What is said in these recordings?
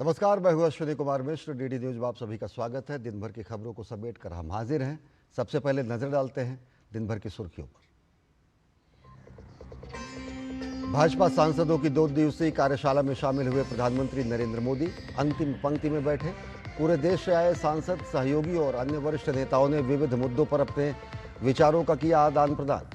नमस्कार, मैं हूं अश्विनी कुमार मिश्र। डीडी न्यूज में आप सभी का स्वागत है। दिन भर की खबरों को समेट कर हम हाजिर हैं। सबसे पहले नजर डालते हैं दिन भर की सुर्खियों पर। भाजपा सांसदों की 2 दिवसीय कार्यशाला में शामिल हुए प्रधानमंत्री नरेंद्र मोदी अंतिम पंक्ति में बैठे। पूरे देश से आए सांसद, सहयोगी और अन्य वरिष्ठ नेताओं ने विविध मुद्दों पर अपने विचारों का किया आदान प्रदान।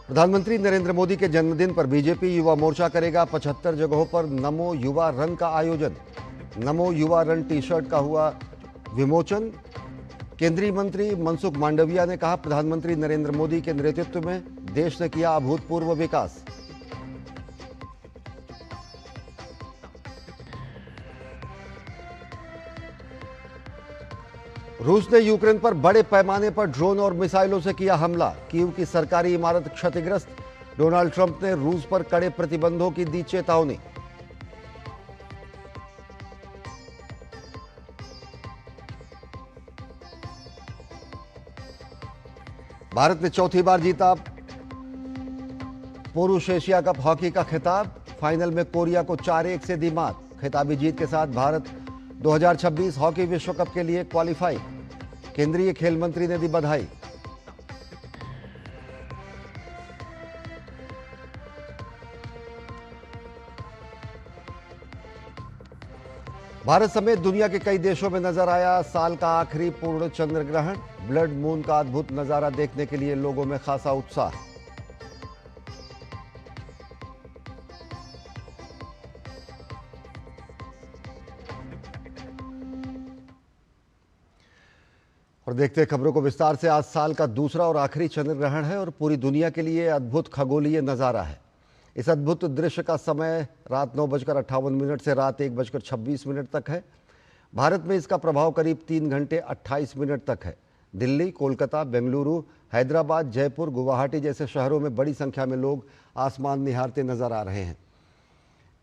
प्रधानमंत्री नरेंद्र मोदी के जन्मदिन पर बीजेपी युवा मोर्चा करेगा 75 जगहों पर नमो युवा रन का आयोजन। नमो युवा रन टी शर्ट का हुआ विमोचन। केंद्रीय मंत्री मनसुख मांडविया ने कहा, प्रधानमंत्री नरेंद्र मोदी के नेतृत्व में देश ने किया अभूतपूर्व विकास। रूस ने यूक्रेन पर बड़े पैमाने पर ड्रोन और मिसाइलों से किया हमला। कीव की सरकारी इमारत क्षतिग्रस्त। डोनाल्ड ट्रंप ने रूस पर कड़े प्रतिबंधों की दी चेतावनी। भारत ने चौथी बार जीता पुरुष एशिया कप हॉकी का खिताब। फाइनल में कोरिया को 4-1 से दी मात। खिताबी जीत के साथ भारत 2026 हॉकी विश्व कप के लिए क्वालिफाई। केंद्रीय खेल मंत्री ने दी बधाई। भारत समेत दुनिया के कई देशों में नजर आया साल का आखिरी पूर्ण चंद्र ग्रहण। ब्लड मून का अद्भुत नजारा देखने के लिए लोगों में खासा उत्साह। और देखते हैं खबरों को विस्तार से। आज साल का दूसरा और आखिरी चंद्र ग्रहण है और पूरी दुनिया के लिए अद्भुत खगोलीय नज़ारा है। इस अद्भुत दृश्य का समय रात 9:58 से रात 1:26 तक है। भारत में इसका प्रभाव करीब 3 घंटे 28 मिनट तक है। दिल्ली, कोलकाता, बेंगलुरु, हैदराबाद, जयपुर, गुवाहाटी जैसे शहरों में बड़ी संख्या में लोग आसमान निहारते नजर आ रहे हैं।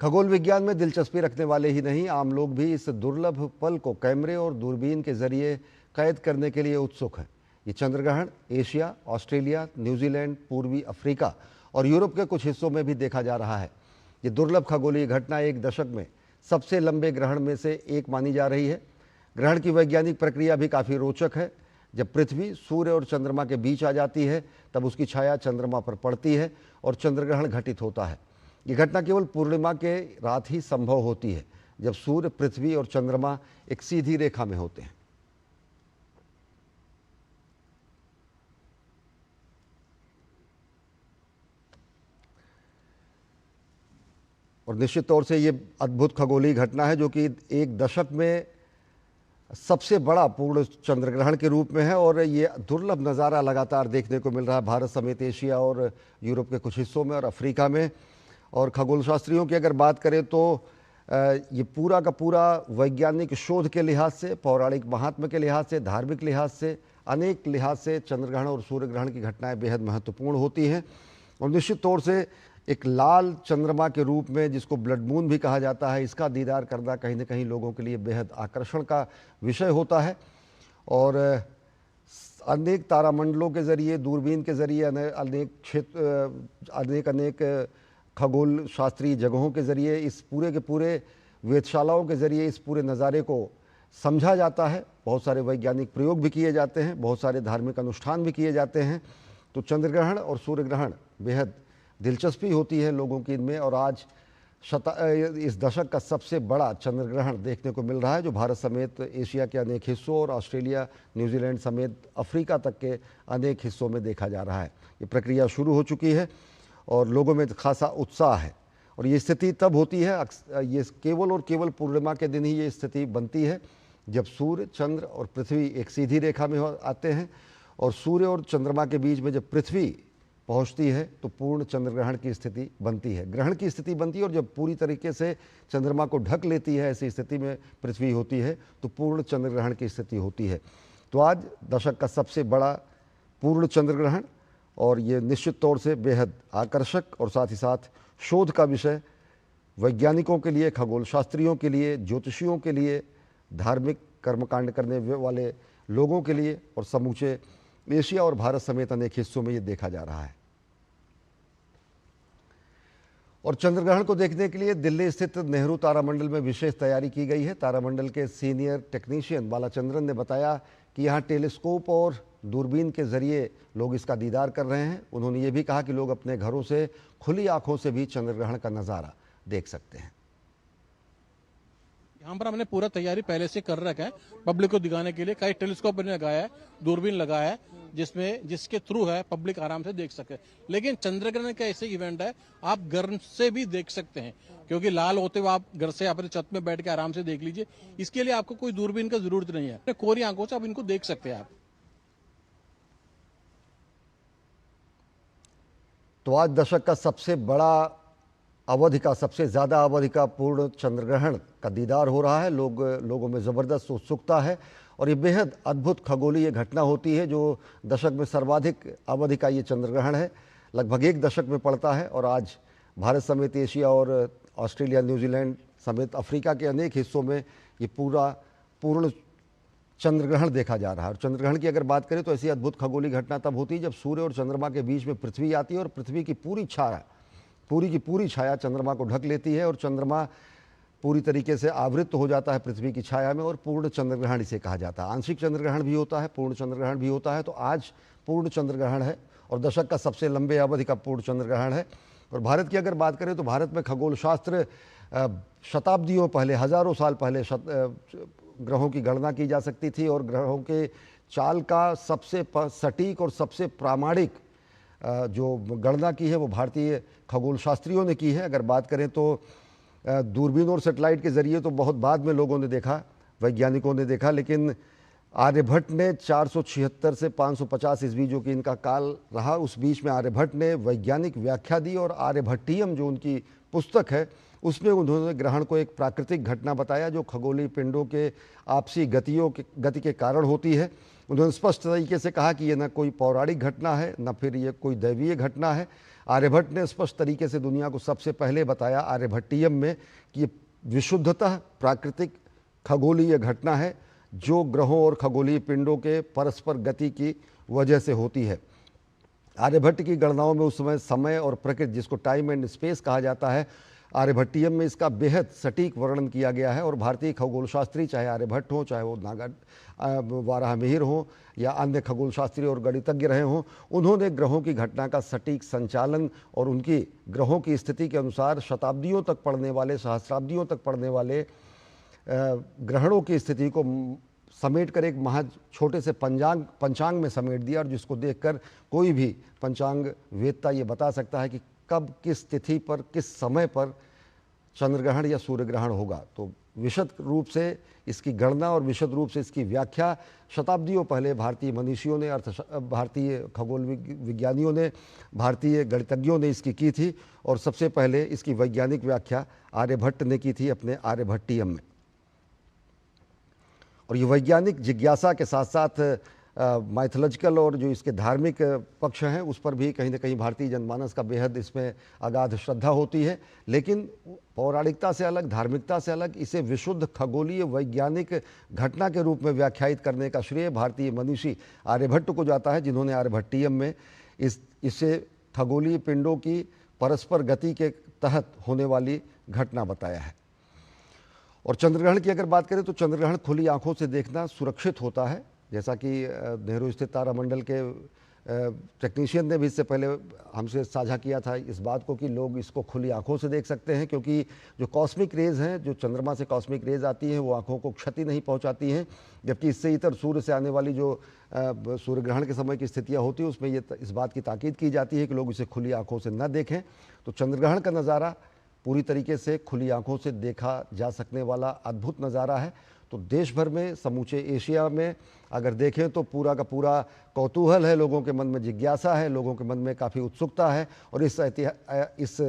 खगोल विज्ञान में दिलचस्पी रखने वाले ही नहीं, आम लोग भी इस दुर्लभ पल को कैमरे और दूरबीन के जरिए कैद करने के लिए उत्सुक है। ये चंद्रग्रहण एशिया, ऑस्ट्रेलिया, न्यूजीलैंड, पूर्वी अफ्रीका और यूरोप के कुछ हिस्सों में भी देखा जा रहा है। ये दुर्लभ खगोलीय घटना एक दशक में सबसे लंबे ग्रहण में से एक मानी जा रही है। ग्रहण की वैज्ञानिक प्रक्रिया भी काफ़ी रोचक है। जब पृथ्वी सूर्य और चंद्रमा के बीच आ जाती है तब उसकी छाया चंद्रमा पर पड़ती है और चंद्रग्रहण घटित होता है। ये घटना केवल पूर्णिमा के रात ही संभव होती है, जब सूर्य, पृथ्वी और चंद्रमा एक सीधी रेखा में होते हैं। और निश्चित तौर से ये अद्भुत खगोलीय घटना है जो कि एक दशक में सबसे बड़ा पूर्ण चंद्रग्रहण के रूप में है और ये दुर्लभ नज़ारा लगातार देखने को मिल रहा है भारत समेत एशिया और यूरोप के कुछ हिस्सों में और अफ्रीका में। और खगोल शास्त्रियों की अगर बात करें तो ये पूरा का पूरा वैज्ञानिक शोध के लिहाज से, पौराणिक महात्म्य के लिहाज से, धार्मिक लिहाज से, अनेक लिहाज से चंद्रग्रहण और सूर्यग्रहण की घटनाएं बेहद महत्वपूर्ण होती हैं। और निश्चित तौर से एक लाल चंद्रमा के रूप में, जिसको ब्लड मून भी कहा जाता है, इसका दीदार करना कहीं ना कहीं लोगों के लिए बेहद आकर्षण का विषय होता है। और अनेक तारामंडलों के ज़रिए, दूरबीन के ज़रिए, अनेक क्षेत्र, अनेक खगोल शास्त्रीय जगहों के ज़रिए, इस पूरे के पूरे वेधशालाओं के ज़रिए इस पूरे नज़ारे को समझा जाता है। बहुत सारे वैज्ञानिक प्रयोग भी किए जाते हैं, बहुत सारे धार्मिक अनुष्ठान भी किए जाते हैं। तो चंद्रग्रहण और सूर्यग्रहण बेहद दिलचस्पी होती है लोगों की इनमें। और आज इस दशक का सबसे बड़ा चंद्रग्रहण देखने को मिल रहा है, जो भारत समेत एशिया के अनेक हिस्सों और ऑस्ट्रेलिया, न्यूजीलैंड समेत अफ्रीका तक के अनेक हिस्सों में देखा जा रहा है। ये प्रक्रिया शुरू हो चुकी है और लोगों में खासा उत्साह है। और ये स्थिति तब होती है, ये केवल और केवल पूर्णिमा के दिन ही ये स्थिति बनती है, जब सूर्य, चंद्र और पृथ्वी एक सीधी रेखा में आते हैं। और सूर्य और चंद्रमा के बीच में जब पृथ्वी पहुंचती है तो पूर्ण चंद्रग्रहण की स्थिति बनती है, ग्रहण की स्थिति बनती है। और जब पूरी तरीके से चंद्रमा को ढक लेती है, ऐसी स्थिति में पृथ्वी होती है, तो पूर्ण चंद्रग्रहण की स्थिति होती है। तो आज दशक का सबसे बड़ा पूर्ण चंद्रग्रहण, और ये निश्चित तौर से बेहद आकर्षक और साथ ही साथ शोध का विषय वैज्ञानिकों के लिए, खगोल शास्त्रियों के लिए, ज्योतिषियों के लिए, धार्मिक कर्मकांड करने वाले लोगों के लिए और समूचे एशिया और भारत समेत अनेक हिस्सों में ये देखा जा रहा है। और चंद्रग्रहण को देखने के लिए दिल्ली स्थित नेहरू तारामंडल में विशेष तैयारी की गई है। तारामंडल के सीनियर टेक्नीशियन बालाचंद्रन ने बताया कि यहाँ टेलीस्कोप और दूरबीन के जरिए लोग इसका दीदार कर रहे हैं। उन्होंने ये भी कहा कि लोग अपने घरों से खुली आंखों से भी चंद्रग्रहण का नज़ारा देख सकते हैं। यहाँ पर हमने पूरा तैयारी पहले से कर रखा है पब्लिक को दिखाने के लिए। कई टेलीस्कोप ने लगाया है, दूरबीन लगाया है, जिसके थ्रू है पब्लिक आराम से देख सके। लेकिन चंद्रग्रहण का ऐसे इवेंट है आप घर से भी देख सकते हैं, क्योंकि लाल होते हुए आप घर से अपने छत में बैठ के आराम से देख लीजिए। इसके लिए आपको कोई दूरबीन का जरूरत नहीं है, कोरी आंखों से आप इनको देख सकते हैं आप। तो आज दशक का सबसे बड़ा अवधि का सबसे ज़्यादा अवधि का पूर्ण चंद्रग्रहण का दीदार हो रहा है। लोगों में ज़बरदस्त उत्सुकता है और ये बेहद अद्भुत खगोलीय घटना होती है जो दशक में सर्वाधिक अवधि का ये चंद्रग्रहण है, लगभग एक दशक में पड़ता है। और आज भारत समेत एशिया और ऑस्ट्रेलिया, न्यूजीलैंड समेत अफ्रीका के अनेक हिस्सों में ये पूर्ण चंद्रग्रहण देखा जा रहा है। और चंद्रग्रहण की अगर बात करें तो ऐसी अद्भुत खगोलीय घटना तब होती है जब सूर्य और चंद्रमा के बीच में पृथ्वी आती है और पृथ्वी की पूरी छाया चंद्रमा को ढक लेती है और चंद्रमा पूरी तरीके से आवृत हो जाता है पृथ्वी की छाया में, और पूर्ण चंद्रग्रहण इसे कहा जाता है। आंशिक चंद्रग्रहण भी होता है, पूर्ण चंद्रग्रहण भी होता है। तो आज पूर्ण चंद्रग्रहण है और दशक का सबसे लंबे अवधि का पूर्ण चंद्रग्रहण है। और भारत की अगर बात करें तो भारत में खगोल शास्त्र शताब्दियों पहले, हजारों साल पहले ग्रहों की गणना की जा सकती थी और ग्रहों के चाल का सबसे सटीक और सबसे प्रामाणिक जो गणना की है वो भारतीय खगोल शास्त्रियों ने की है। अगर बात करें तो दूरबीन और सेटेलाइट के ज़रिए तो बहुत बाद में लोगों ने देखा, वैज्ञानिकों ने देखा, लेकिन आर्यभट्ट ने 476 से 550 ईस्वी जो कि इनका काल रहा, उस बीच में आर्यभट्ट ने वैज्ञानिक व्याख्या दी और आर्यभट्टियम जो उनकी पुस्तक है उसमें उन्होंने ग्रहण को एक प्राकृतिक घटना बताया जो खगोलीय पिंडों के आपसी गति के कारण होती है। उन्होंने स्पष्ट तरीके से कहा कि ये न कोई पौराणिक घटना है न फिर ये कोई दैवीय घटना है। आर्यभट्ट ने स्पष्ट तरीके से दुनिया को सबसे पहले बताया आर्यभट्टियम में कि ये विशुद्धतः प्राकृतिक खगोलीय घटना है जो ग्रहों और खगोलीय पिंडों के परस्पर गति की वजह से होती है। आर्यभट्ट की गणनाओं में उस समय और प्रकृति, जिसको टाइम एंड स्पेस कहा जाता है, आर्यभट्टियम में इसका बेहद सटीक वर्णन किया गया है। और भारतीय खगोल शास्त्री, चाहे आर्यभट्ट हो, चाहे वो वाराहमिहिर हो या अन्य खगोल शास्त्री और गणितज्ञ रहे हों, उन्होंने ग्रहों की घटना का सटीक संचालन और उनकी ग्रहों की स्थिति के अनुसार शताब्दियों तक पड़ने वाले, सहस्राब्दियों तक पड़ने वाले ग्रहणों की स्थिति को समेट कर एक छोटे से पंचांग में समेट दिया, और जिसको देखकर कोई भी पंचांग वेदता ये बता सकता है कि कब, किस तिथि पर, किस समय पर चंद्रग्रहण या सूर्यग्रहण होगा। तो विशद रूप से इसकी गणना और विशद रूप से इसकी व्याख्या शताब्दियों पहले भारतीय मनीषियों ने, भारतीय खगोल विज्ञानियों ने, भारतीय गणितज्ञों ने इसकी की थी। और सबसे पहले इसकी वैज्ञानिक व्याख्या आर्यभट्ट ने की थी अपने आर्यभट्टियम में। और ये वैज्ञानिक जिज्ञासा के साथ साथ माइथोलॉजिकल और जो इसके धार्मिक पक्ष हैं उस पर भी कहीं ना कहीं भारतीय जनमानस का बेहद इसमें अगाध श्रद्धा होती है। लेकिन पौराणिकता से अलग, धार्मिकता से अलग, इसे विशुद्ध खगोलीय वैज्ञानिक घटना के रूप में व्याख्यायित करने का श्रेय भारतीय मनीषी आर्यभट्ट को जाता है, जिन्होंने आर्यभट्टियम में इसे खगोलीय पिंडों की परस्पर गति के तहत होने वाली घटना बताया है। और चंद्रग्रहण की अगर बात करें तो चंद्रग्रहण खुली आंखों से देखना सुरक्षित होता है, जैसा कि नेहरू स्थित तारामंडल के टेक्नीशियन ने भी इससे पहले हमसे साझा किया था इस बात को कि लोग इसको खुली आंखों से देख सकते हैं, क्योंकि जो कॉस्मिक रेज़ हैं, जो चंद्रमा से कॉस्मिक रेज़ आती हैं, वो आंखों को क्षति नहीं पहुंचाती हैं। जबकि इससे इतर सूर्य से आने वाली जो सूर्य ग्रहण के समय की स्थितियाँ होती हैं उसमें इस बात की ताकीद की जाती है कि लोग इसे खुली आँखों से न देखें। तो चंद्रग्रहण का नज़ारा पूरी तरीके से खुली आंखों से देखा जा सकने वाला अद्भुत नज़ारा है। तो देश भर में, समूचे एशिया में अगर देखें तो पूरा का पूरा कौतूहल है, लोगों के मन में जिज्ञासा है, लोगों के मन में काफ़ी उत्सुकता है और इस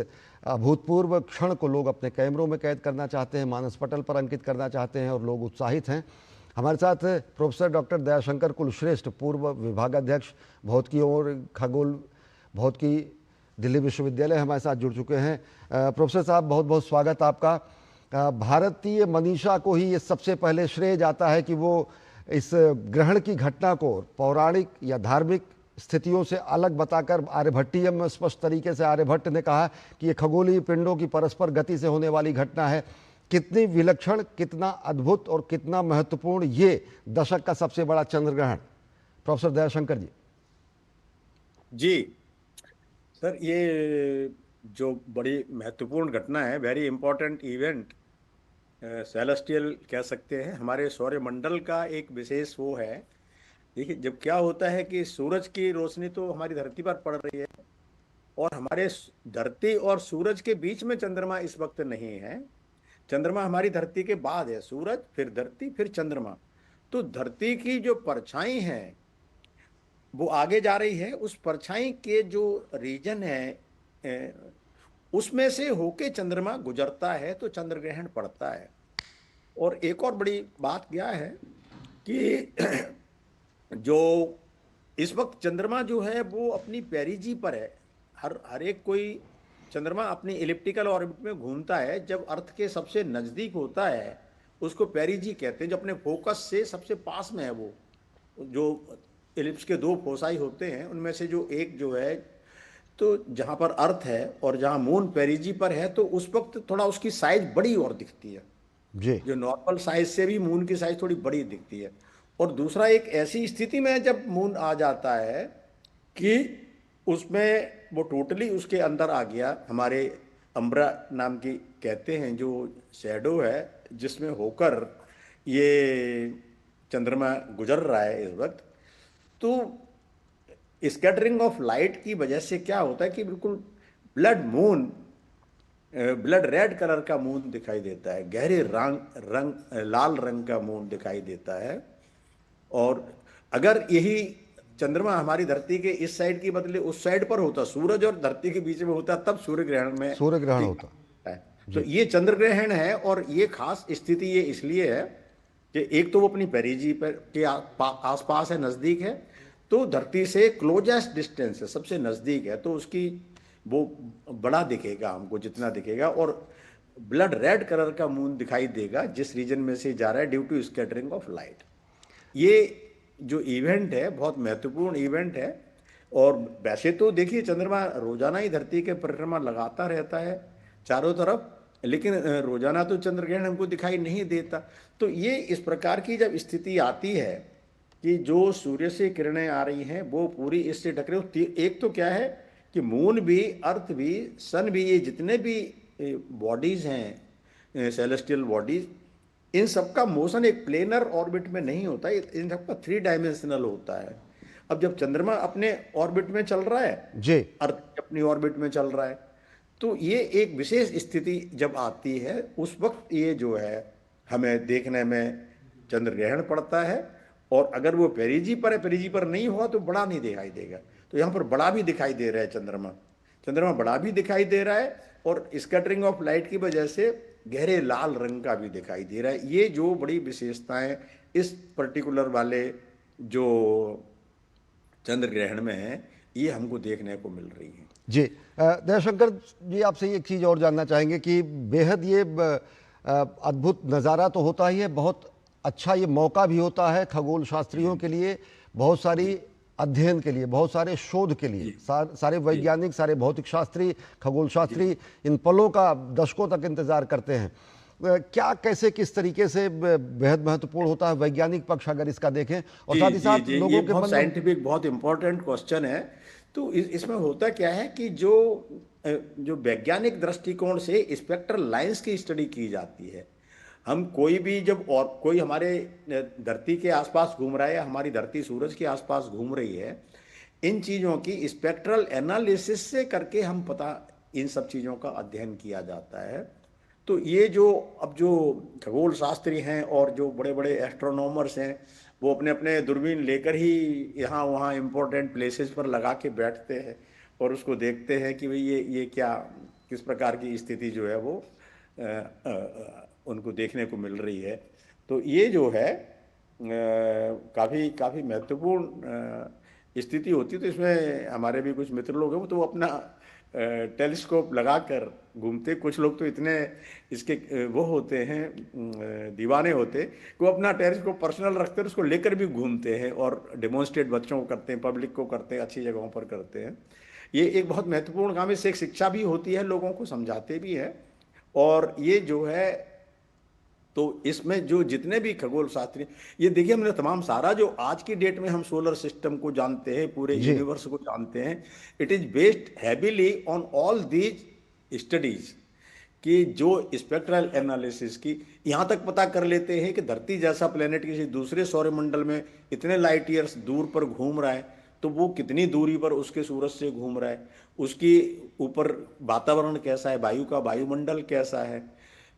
अभूतपूर्व क्षण को लोग अपने कैमरों में कैद करना चाहते हैं, मानस पटल पर अंकित करना चाहते हैं और लोग उत्साहित हैं। हमारे साथ प्रोफेसर डॉक्टर दयाशंकर कुलश्रेष्ठ, पूर्व विभागाध्यक्ष भौतिकी और खगोल भौतिकी, दिल्ली विश्वविद्यालय, हमारे साथ जुड़ चुके हैं। प्रोफेसर साहब, बहुत बहुत स्वागत आपका। भारतीय मनीषा को ही ये सबसे पहले श्रेय जाता है कि वो इस ग्रहण की घटना को पौराणिक या धार्मिक स्थितियों से अलग बताकर आर्यभट्टीय में स्पष्ट तरीके से आर्यभट्ट ने कहा कि ये खगोलीय पिंडों की परस्पर गति से होने वाली घटना है। कितनी विलक्षण, कितना अद्भुत और कितना महत्वपूर्ण ये दशक का सबसे बड़ा चंद्र ग्रहण। प्रोफेसर दयाशंकर जी। जी सर, ये जो बड़ी महत्वपूर्ण घटना है, वेरी इंपॉर्टेंट इवेंट, सेलेस्टियल कह सकते हैं, हमारे सौरमंडल का एक विशेष वो है। देखिए, जब क्या होता है कि सूरज की रोशनी तो हमारी धरती पर पड़ रही है और हमारे धरती और सूरज के बीच में चंद्रमा इस वक्त नहीं है। चंद्रमा हमारी धरती के बाद है, सूरज फिर धरती फिर चंद्रमा। तो धरती की जो परछाई है वो आगे जा रही है, उस परछाई के जो रीजन है उसमें से होके चंद्रमा गुजरता है तो चंद्र ग्रहण पड़ता है। और एक और बड़ी बात क्या है कि जो इस वक्त चंद्रमा जो है वो अपनी पेरिजी पर है। हर एक कोई चंद्रमा अपनी इलिप्टिकल ऑर्बिट में घूमता है। जब अर्थ के सबसे नज़दीक होता है उसको पेरिजी कहते हैं, जो अपने फोकस से सबसे पास में है। वो जो इलिप्स के दो फोसाई होते हैं उनमें से जो एक जो है, तो जहाँ पर अर्थ है और जहाँ मून पेरिजी पर है, तो उस वक्त थोड़ा उसकी साइज बड़ी और दिखती है जी। जो नॉर्मल साइज से भी मून की साइज थोड़ी बड़ी दिखती है। और दूसरा, एक ऐसी स्थिति में जब मून आ जाता है कि उसमें वो टोटली उसके अंदर आ गया, हमारे अम्ब्रा नाम की कहते हैं जो शैडो है जिसमें होकर ये चंद्रमा गुजर रहा है इस वक्त। तो स्कैटरिंग ऑफ लाइट की वजह से क्या होता है कि बिल्कुल ब्लड रेड कलर का मून दिखाई देता है, गहरे लाल रंग का मून दिखाई देता है। और अगर यही चंद्रमा हमारी धरती के इस साइड की बदले उस साइड पर होता, सूरज और धरती के बीच में होता, तब सूर्य ग्रहण होता है। तो ये चंद्र ग्रहण है और ये खास स्थिति ये इसलिए है कि एक तो वो अपनी पेरिजी पर के आसपास है, नज़दीक है, तो धरती से क्लोजेस्ट डिस्टेंस है, सबसे नज़दीक है, तो उसकी वो बड़ा दिखेगा हमको जितना दिखेगा। और ब्लड रेड कलर का मून दिखाई देगा जिस रीजन में से जा रहा है due to scattering of light. ये जो इवेंट है बहुत महत्वपूर्ण इवेंट है। और वैसे तो देखिए चंद्रमा रोजाना ही धरती के परिक्रमा लगाता रहता है चारों तरफ, लेकिन रोजाना तो चंद्र ग्रहण हमको दिखाई नहीं देता। तो ये इस प्रकार की जब स्थिति आती है कि जो सूर्य से किरणें आ रही हैं वो पूरी इससे ढक रही हो, एक तो क्या है कि मून भी, अर्थ भी, सन भी, ये जितने भी बॉडीज हैं सेलेस्टियल बॉडीज, इन सबका मोशन एक प्लेनर ऑर्बिट में नहीं होता, इन सबका 3 डायमेंशनल होता है। अब जब चंद्रमा अपने ऑर्बिट में चल रहा है जी, अर्थ अपनी ऑर्बिट में चल रहा है, तो ये एक विशेष स्थिति जब आती है उस वक्त ये जो है हमें देखने में चंद्र ग्रहण पड़ता है। और अगर वो पेरिजी पर है, पेरिजी पर नहीं हुआ तो बड़ा नहीं दिखाई देगा। तो यहाँ पर बड़ा भी दिखाई दे रहा है, चंद्रमा बड़ा भी दिखाई दे रहा है और स्कैटरिंग ऑफ लाइट की वजह से गहरे लाल रंग का भी दिखाई दे रहा है। ये जो बड़ी विशेषताएं इस पर्टिकुलर वाले जो चंद्र ग्रहण में है ये हमको देखने को मिल रही है। जी। दयाशंकर जी, आपसे एक चीज़ और जानना चाहेंगे कि बेहद ये अद्भुत नज़ारा तो होता ही है, बहुत अच्छा ये मौका भी होता है खगोल शास्त्रियों के लिए, बहुत सारी अध्ययन के लिए, बहुत सारे शोध के लिए। सारे वैज्ञानिक, सारे भौतिक शास्त्री, खगोल शास्त्री इन पलों का दशकों तक इंतजार करते हैं। क्या, कैसे, किस तरीके से बेहद महत्वपूर्ण होता है वैज्ञानिक पक्ष अगर इसका देखें, और साथ ही साथ लोगों के मन में साइंटिफिक बहुत इंपॉर्टेंट क्वेश्चन है। तो इसमें होता क्या है कि जो वैज्ञानिक दृष्टिकोण से स्पेक्ट्रल लाइंस की स्टडी की जाती है। हम कोई भी जब और कोई हमारे धरती के आसपास घूम रहा है या हमारी धरती सूरज के आसपास घूम रही है, इन चीज़ों की स्पेक्ट्रल एनालिसिस से करके हम पता इन सब चीज़ों का अध्ययन किया जाता है। तो ये जो अब जो खगोल शास्त्री हैं और जो बड़े बड़े एस्ट्रोनॉमर्स हैं वो अपने अपने दूरबीन लेकर ही यहाँ वहाँ इम्पोर्टेंट प्लेसेस पर लगा के बैठते हैं और उसको देखते हैं कि भाई ये क्या, किस प्रकार की स्थिति जो है वो उनको देखने को मिल रही है। तो ये जो है काफ़ी महत्वपूर्ण स्थिति होती है। तो इसमें हमारे भी कुछ मित्र लोग हैं, वो तो अपना टेलीस्कोप लगाकर घूमते। कुछ लोग तो इतने इसके वो होते हैं, दीवाने होते कि वो अपना टेलीस्कोप पर्सनल रखते हैं, उसको लेकर भी घूमते हैं और डेमोन्स्ट्रेट बच्चों को करते हैं, पब्लिक को करते हैं, अच्छी जगहों पर करते हैं। ये एक बहुत महत्वपूर्ण काम है, इससे एक शिक्षा भी होती है, लोगों को समझाते भी हैं। और ये जो है, तो इसमें जो जितने भी खगोल शास्त्री, ये देखिए हमने तमाम सारा जो आज की डेट में हम सोलर सिस्टम को जानते हैं, पूरे जी। यूनिवर्स को जानते हैं, it is based heavily on all these studies. कि जो स्पेक्ट्रल एनालिसिस की यहाँ तक पता कर लेते हैं कि धरती जैसा प्लेनेट किसी दूसरे सौरमंडल में इतने लाइट ईयर्स दूर पर घूम रहा है, तो वो कितनी दूरी पर उसके सूरज से घूम रहा है, उसकी ऊपर वातावरण कैसा है, वायु का वायुमंडल कैसा है,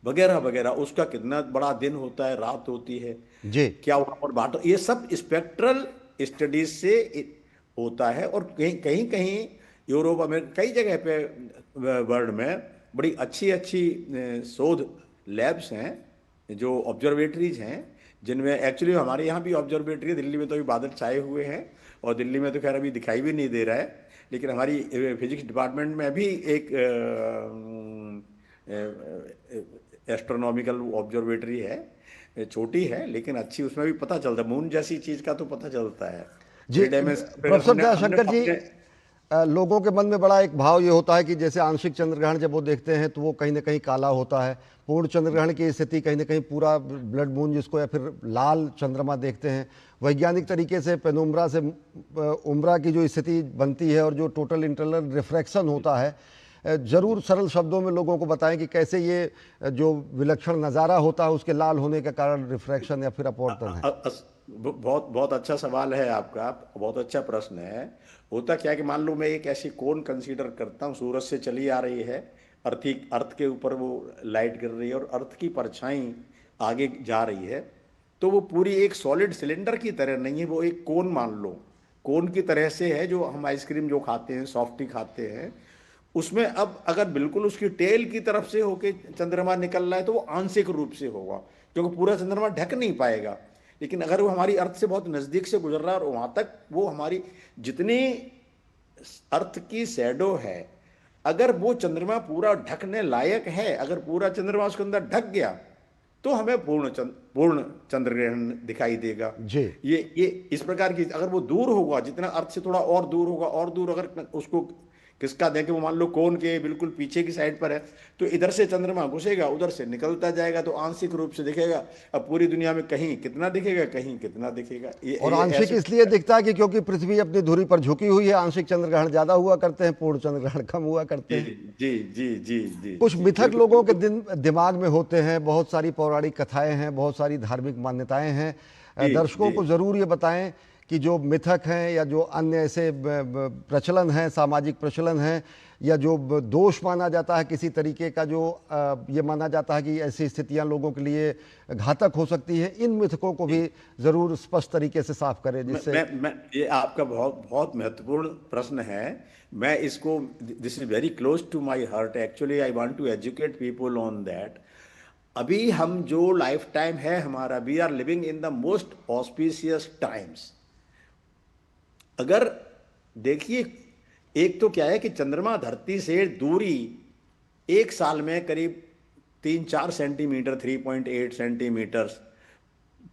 वगैरह वगैरह, उसका कितना बड़ा दिन होता है, रात होती है, जी। क्या वहाँ पर वाटर, ये सब स्पेक्ट्रल स्टडीज से होता है। और कहीं कहीं कहीं यूरोप, अमेरिका, कई जगह पे वर्ल्ड में बड़ी अच्छी अच्छी शोध लैब्स हैं, जो ऑब्जर्वेटरीज हैं, जिनमें एक्चुअली हमारे यहाँ भी ऑब्जर्वेटरी है। दिल्ली में तो अभी बादल छाए हुए हैं, और दिल्ली में तो खैर अभी दिखाई भी नहीं दे रहा है, लेकिन हमारी फिजिक्स डिपार्टमेंट में भी एक एस्ट्रोनॉमिकल ऑब्जर्वेटरी है, छोटी है लेकिन अच्छी, उसमें भी पता चलता है, मून जैसी चीज का तो पता चलता है। जी, प्रोफेसर दयाशंकर जी, लोगों के मन में बड़ा एक भाव ये होता है कि जैसे आंशिक चंद्रग्रहण जब वो देखते हैं तो वो कहीं ना कहीं काला होता है, पूर्ण चंद्रग्रहण की स्थिति कहीं ना कहीं पूरा ब्लड मून जिसको, या फिर लाल चंद्रमा देखते हैं। वैज्ञानिक तरीके से पेनुम्ब्रा से उम्ब्रा की जो स्थिति बनती है और जो टोटल इंटरनल रिफ्रैक्शन होता है, जरूर सरल शब्दों में लोगों को बताएं कि कैसे ये जो विलक्षण नज़ारा होता है उसके लाल होने का कारण रिफ्रैक्शन या फिर अपवर्तन है। बहुत बहुत अच्छा सवाल है आपका, बहुत अच्छा प्रश्न है। होता क्या है कि मान लो मैं एक ऐसी कोन कंसीडर करता हूँ, सूरज से चली आ रही है, अर्थ के ऊपर वो लाइट गिर रही है और अर्थ की परछाई आगे जा रही है, तो वो पूरी एक सॉलिड सिलेंडर की तरह नहीं है, वो एक कोन मान लो, कोन की तरह से है। जो हम आइसक्रीम जो खाते हैं, सॉफ्टी खाते हैं, उसमें अब अगर बिल्कुल उसकी टेल की तरफ से होके चंद्रमा निकल रहा है तो वो आंशिक रूप से होगा, क्योंकि पूरा चंद्रमा ढक नहीं पाएगा। लेकिन अगर वो हमारी अर्थ से बहुत नजदीक से गुजर रहा है और वहां तक वो हमारी जितनी अर्थ की शैडो है, अगर वो चंद्रमा पूरा ढकने लायक है, अगर पूरा चंद्रमा उसके अंदर ढक गया, तो हमें पूर्ण चंद्रग्रहण दिखाई देगा। जी। ये इस प्रकार की, अगर वो दूर होगा, जितना अर्थ से थोड़ा और दूर होगा, और दूर अगर उसको किसका देखें, वो मान लो कोन के बिल्कुल पीछे की साइड पर है, तो इधर से चंद्रमा घुसेगा, उधर से निकलता जाएगा, तो आंशिक रूप से दिखेगा। अब पूरी दुनिया में कहीं कितना दिखेगा, कहीं कितना दिखेगा। और आंशिक इसलिए दिखता है कि क्योंकि पृथ्वी अपनी धुरी पर झुकी हुई है, आंशिक चंद्रग्रहण ज्यादा हुआ करते हैं, पूर्ण चंद्रग्रहण कम हुआ करते हैं। जी जी जी जी। कुछ मिथक लोगों के दिमाग में होते हैं, बहुत सारी पौराणिक कथाएं हैं, बहुत सारी धार्मिक मान्यताएं हैं। दर्शकों को जरूर ये बताएं कि जो मिथक हैं या जो अन्य ऐसे प्रचलन हैं, सामाजिक प्रचलन हैं, या जो दोष माना जाता है किसी तरीके का, जो ये माना जाता है कि ऐसी स्थितियां लोगों के लिए घातक हो सकती हैं, इन मिथकों को भी जरूर स्पष्ट तरीके से साफ करें, जिससे ये आपका बहुत बहुत महत्वपूर्ण प्रश्न है। मैं इसको, this is very close to my heart, actually I want to educate people on that. अभी हम जो लाइफ टाइम है हमारा, we are living in the most auspicious times. अगर देखिए, एक तो क्या है कि चंद्रमा धरती से दूरी एक साल में करीब 3-4 सेंटीमीटर, 3.8 सेंटीमीटर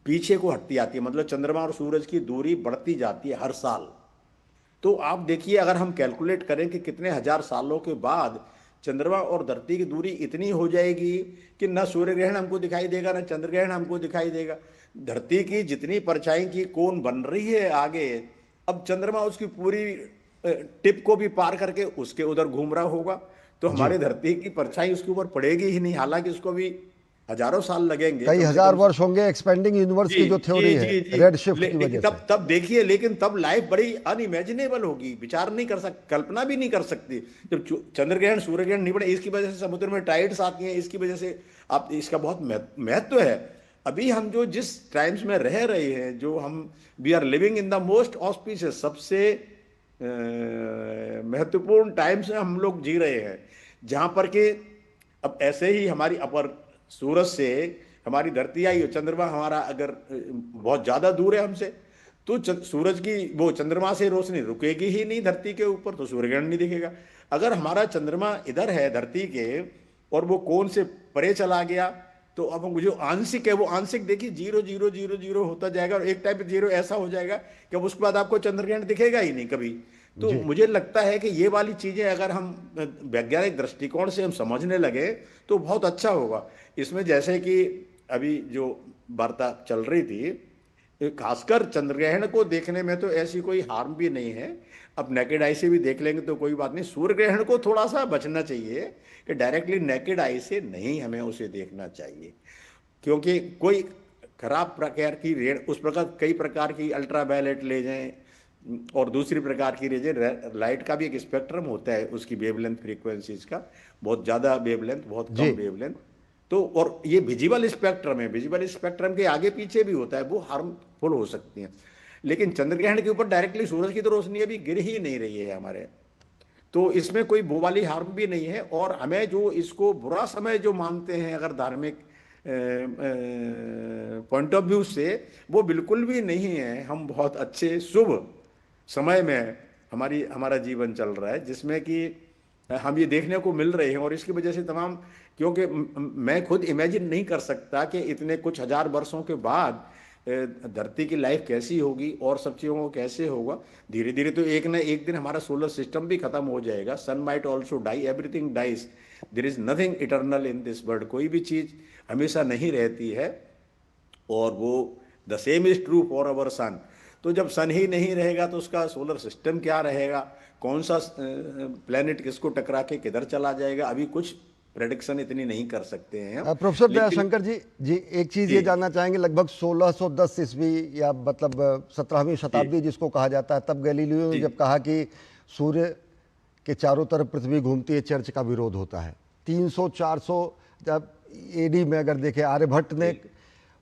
पीछे को हटती आती है, मतलब चंद्रमा और सूरज की दूरी बढ़ती जाती है हर साल। तो आप देखिए, अगर हम कैलकुलेट करें कि कितने हजार सालों के बाद चंद्रमा और धरती की दूरी इतनी हो जाएगी कि न सूर्य ग्रहण हमको दिखाई देगा, न चंद्र ग्रहण हमको दिखाई देगा। धरती की जितनी परछाई की कोण बन रही है आगे, अब चंद्रमा उसकी पूरी टिप को भी पार करके उसके उधर घूम रहा होगा, तो हमारी धरती की परछाई उसके ऊपर पड़ेगी ही नहीं। हालांकि उसको भी हजारों साल लगेंगे, कई हजार वर्ष होंगे, एक्सपेंडिंग यूनिवर्स की जो थ्योरी है रेड शिफ्ट की वजह से। तब देखिए, लेकिन तब लाइफ बड़ी अनइमेजिनेबल होगी, विचार नहीं कर सकते, कल्पना भी नहीं कर सकती। जब चंद्र ग्रहण, सूर्य ग्रहण नहीं पड़े, इसकी वजह से समुद्र में टाइड्स आती हैं, इसकी वजह से आप, इसका बहुत महत्व है। अभी हम जो जिस टाइम्स में रह रहे हैं, जो हम we are living in the most auspicious, सबसे महत्वपूर्ण टाइम्स में हम लोग जी रहे हैं, जहां पर कि अब ऐसे ही हमारी अपर सूरज से हमारी धरती आई, चंद्रमा हमारा अगर बहुत ज्यादा दूर है हमसे, तो सूरज की वो चंद्रमा से रोशनी रुकेगी ही नहीं धरती के ऊपर, तो सूर्य ग्रहण नहीं दिखेगा। अगर हमारा चंद्रमा इधर है धरती के और वो कोण से परे चला गया, तो अब हम जो आंशिक है वो आंशिक देखिए 0 0 0 0 होता जाएगा, और एक टाइप जीरो ऐसा हो जाएगा कि अब उसके बाद आपको चंद्रग्रहण दिखेगा ही नहीं कभी। तो जी मुझे लगता है कि ये वाली चीजें अगर हम वैज्ञानिक दृष्टिकोण से हम समझने लगे तो बहुत अच्छा होगा। इसमें जैसे कि अभी जो वार्ता चल रही थी, खासकर चंद्रग्रहण को देखने में तो ऐसी कोई हार्म भी नहीं है, अब नेकेड आई से भी देख लेंगे तो कोई बात नहीं। सूर्य ग्रहण को थोड़ा सा बचना चाहिए कि डायरेक्टली नेकेड आई से नहीं हमें उसे देखना चाहिए, क्योंकि कोई खराब प्रकार की रेड, उस प्रकार कई प्रकार की अल्ट्रावायलेट ले जाएं और दूसरी प्रकार की रेजें, लाइट का भी एक स्पेक्ट्रम होता है उसकी वेवलेंथ फ्रीक्वेंसीज का, बहुत ज़्यादा वेवलेंथ, बहुत कम जी वेवलेंथ। तो और ये विजिबल स्पेक्ट्रम है, विजिबल स्पेक्ट्रम के आगे पीछे भी होता है, वो हार्मफुल हो सकती हैं। लेकिन चंद्रग्रहण के ऊपर डायरेक्टली सूरज की तो रोशनी अभी गिर ही नहीं रही है हमारे, तो इसमें कोई वो वाली हार्म भी नहीं है। और हमें जो इसको बुरा समय जो मानते हैं अगर धार्मिक पॉइंट ऑफ व्यू से, वो बिल्कुल भी नहीं है। हम बहुत अच्छे शुभ समय में हमारा जीवन चल रहा है, जिसमें कि हम ये देखने को मिल रहे हैं। और इसकी वजह से तमाम, क्योंकि मैं खुद इमेजिन नहीं कर सकता कि इतने कुछ हजार वर्षों के बाद धरती की लाइफ कैसी होगी और सब चीज़ों को कैसे होगा। धीरे धीरे तो एक ना एक दिन हमारा सोलर सिस्टम भी खत्म हो जाएगा। Sun might also die, everything dies, there is nothing eternal in this world. कोई भी चीज़ हमेशा नहीं रहती है, और वो the same is true for our sun. तो जब सन ही नहीं रहेगा तो उसका सोलर सिस्टम क्या रहेगा, कौन सा प्लेनेट किसको टकरा के किधर चला जाएगा, अभी कुछ प्रेडिक्शन इतनी नहीं कर सकते हैं हम। प्रोफेसर लेकिन दयाशंकर जी, एक चीज़ जी ये जानना चाहेंगे, लगभग 1610 ईस्वी या मतलब 17वीं शताब्दी जिसको कहा जाता है, तब गैलीलियो ने जी जब कहा कि सूर्य के चारों तरफ पृथ्वी घूमती है, चर्च का विरोध होता है। 300-400 जब एडी में अगर देखें, आर्यभट्ट ने जी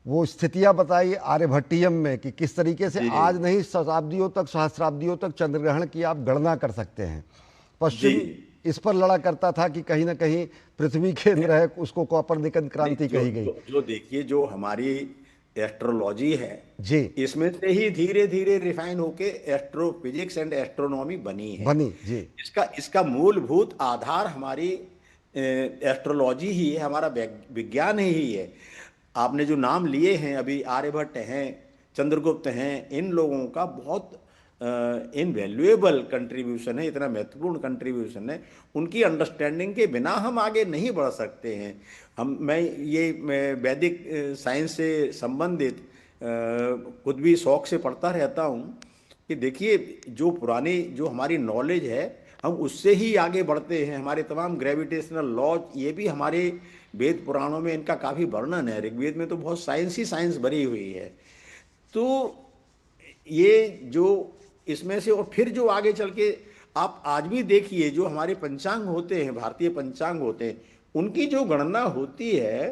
वो स्थितियां बताई आर्यभट्टियम में कि किस तरीके से जी आज नहीं शताब्दियों तक, सहस्राब्दियों तक चंद्रग्रहण की आप गणना कर सकते हैं। जी पश्चिम इस पर लड़ा करता था कि कहीं ना कहीं पृथ्वी केंद्र है, उसको कोपरनिकन क्रांति जो कही गई। जो देखिए, जो हमारी एस्ट्रोलॉजी है, जी इसमें से ही धीरे धीरे रिफाइन होके एस्ट्रोफिजिक्स एंड एस्ट्रोनॉमी बनी है। बनी। जी इसका इसका मूलभूत आधार हमारी एस्ट्रोलॉजी ही है, हमारा विज्ञान ही है। आपने जो नाम लिए हैं अभी, आर्यभट्ट हैं, चंद्रगुप्त हैं, इन लोगों का बहुत इनवैल्यूएबल कंट्रीब्यूशन है, इतना महत्वपूर्ण कंट्रीब्यूशन है। उनकी अंडरस्टैंडिंग के बिना हम आगे नहीं बढ़ सकते हैं। मैं वैदिक साइंस से संबंधित खुद भी शौक से पढ़ता रहता हूँ कि देखिए, जो पुरानी जो हमारी नॉलेज है, हम उससे ही आगे बढ़ते हैं। हमारे तमाम ग्रेविटेशनल लॉज, ये भी हमारे वेद पुराणों में इनका काफ़ी वर्णन है। ऋग्वेद में तो बहुत साइंस ही साइंस भरी हुई है। तो ये जो इसमें से, और फिर जो आगे चल के आप आज भी देखिए, जो हमारे पंचांग होते हैं, भारतीय पंचांग होते हैं, उनकी जो गणना होती है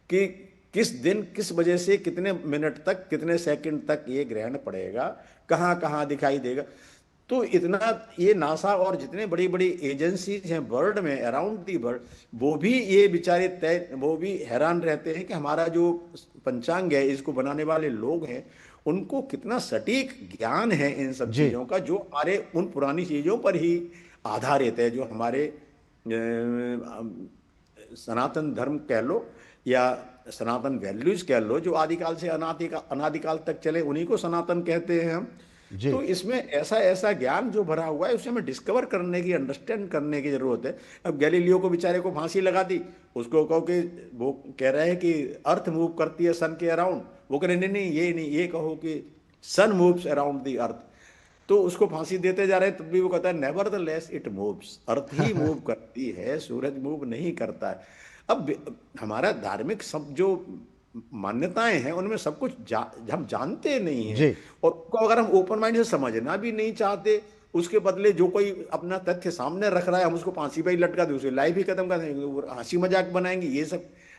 कि किस दिन किस वजह से कितने मिनट तक, कितने सेकंड तक ये ग्रहण पड़ेगा, कहाँ कहाँ दिखाई देगा। तो इतना ये नासा और जितने बड़ी बड़ी एजेंसीज हैं वर्ल्ड में, अराउंड दी वर्ल्ड, वो भी ये बेचारे वो भी हैरान रहते हैं कि हमारा जो पंचांग है, इसको बनाने वाले लोग हैं, उनको कितना सटीक ज्ञान है इन सब जी चीज़ों का, जो हमारे उन पुरानी चीज़ों पर ही आधारित है, जो हमारे सनातन धर्म कह लो या सनातन वैल्यूज कह लो, जो आदिकाल से अनादिकाल तक चले, उन्हीं को सनातन कहते हैं हम। जी तो इसमें ऐसा ऐसा ज्ञान जो भरा हुआ है, उसे हमें डिस्कवर करने की, अंडरस्टैंड करने की जरूरत है। अब गैलीलियो को बेचारे को फांसी लगा दी, उसको कहो कि वो कह रहे हैं कि अर्थ मूव करती है सन के अराउंड, वो कह रहे नहीं नहीं, ये कहो कि sun moves around the earth. तो उसको फांसी देते जा रहे हैं, तब भी वो कहता है nevertheless it moves, earth he move करती है, सूरज मूव नहीं करता है। अब हमारा धार्मिक सब जो मान्यताएं हैं, उनमें सब कुछ हम जानते नहीं हैं, जी और उनको अगर हम ओपन माइंड से समझना भी नहीं चाहते, उसके बदले जो कोई अपना तथ्य सामने रख रहा है, हम उसको फांसी पर ही लटका दें, उसे लाइफ ही खत्म कर देंगे, हंसी मजाक बनाएंगे, ये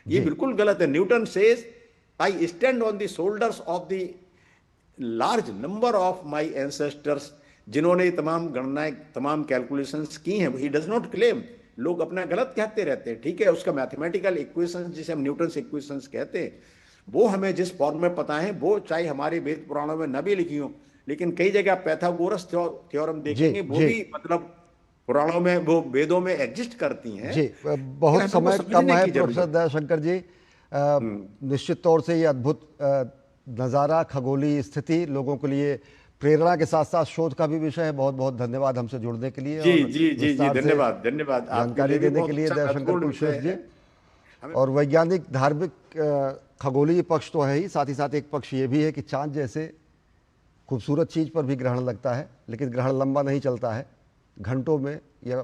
जी बिल्कुल गलत है। Newton says, I stand on the shoulders of the large number of my ancestors, जिन्होंने तमाम गणनाएं, तमाम कैलकुलेशंस की हैं। ही डज नॉट क्लेम, लोग अपना गलत कहते रहते हैं, ठीक है, उसका मैथमेटिकल इक्वेशंस, जिसे हम न्यूटन इक्वेशंस कहते हैं, वो हमें जिस फॉर्म में पता है, वो चाहे हमारे वेद पुराणों में न भी लिखी हो, लेकिन कई जगह पैथागोरस थ्योरम जी देखेंगे, वो जी भी मतलब पुराणों में, वो वेदों में एग्जिस्ट करती हैं। जी, बहुत हमें समय समझने कम है की जरूरत प्रोफेसर दयाशंकर जी। निश्चित तौर से ये अद्भुत नज़ारा, खगोलीय स्थिति लोगों के लिए प्रेरणा के साथ साथ शोध का भी विषय है। बहुत बहुत धन्यवाद हमसे जुड़ने के लिए जी और जी जी जी, विस्तार से धन्यवाद धन्यवाद। आपके जानकारी लिए भी देने के बहुत लिए अच्छा दयाशंकर महत्वपूर्ण कुलश्रेष्ठ विषय जी। है। हमें और वैज्ञानिक, धार्मिक, खगोलीय पक्ष तो है ही, साथ ही साथ एक पक्ष ये भी है कि चांद जैसे खूबसूरत चीज़ पर भी ग्रहण लगता है, लेकिन ग्रहण लंबा नहीं चलता है, घंटों में यह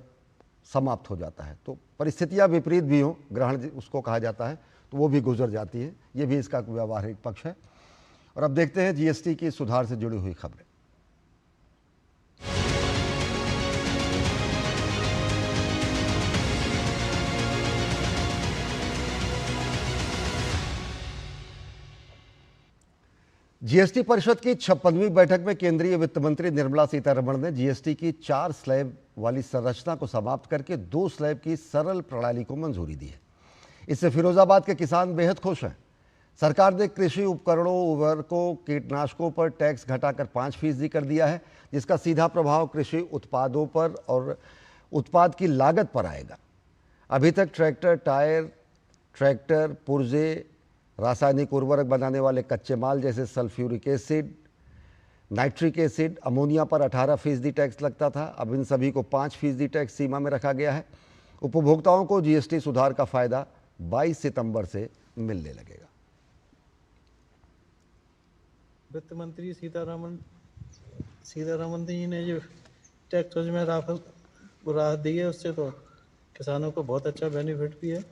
समाप्त हो जाता है। तो परिस्थितियां विपरीत भी हों, ग्रहण उसको कहा जाता है, तो वो भी गुजर जाती है। ये भी इसका व्यावहारिक पक्ष है। और अब देखते हैं जीएसटी की सुधार से जुड़ी हुई खबरें। जीएसटी परिषद की 56वीं बैठक में केंद्रीय वित्त मंत्री निर्मला सीतारमण ने जीएसटी की 4 स्लैब वाली संरचना को समाप्त करके 2 स्लैब की सरल प्रणाली को मंजूरी दी है। इससे फिरोजाबाद के किसान बेहद खुश हैं। सरकार ने कृषि उपकरणों, उर्वरकों, कीटनाशकों पर टैक्स घटाकर 5% कर दिया है, जिसका सीधा प्रभाव कृषि उत्पादों पर और उत्पाद की लागत पर आएगा। अभी तक ट्रैक्टर टायर, ट्रैक्टर पुर्जे, रासायनिक उर्वरक बनाने वाले कच्चे माल जैसे sulphuric acid, nitric acid, ammonia पर 18% टैक्स लगता था। अब इन सभी को 5% टैक्स सीमा में रखा गया है। उपभोक्ताओं को जीएसटी सुधार का फायदा 22 सितंबर से मिलने लगेगा। वित्त मंत्री सीतारमण जी ने जो टैक्स में राहत दी है, उससे तो किसानों को बहुत अच्छा बेनिफिट भी है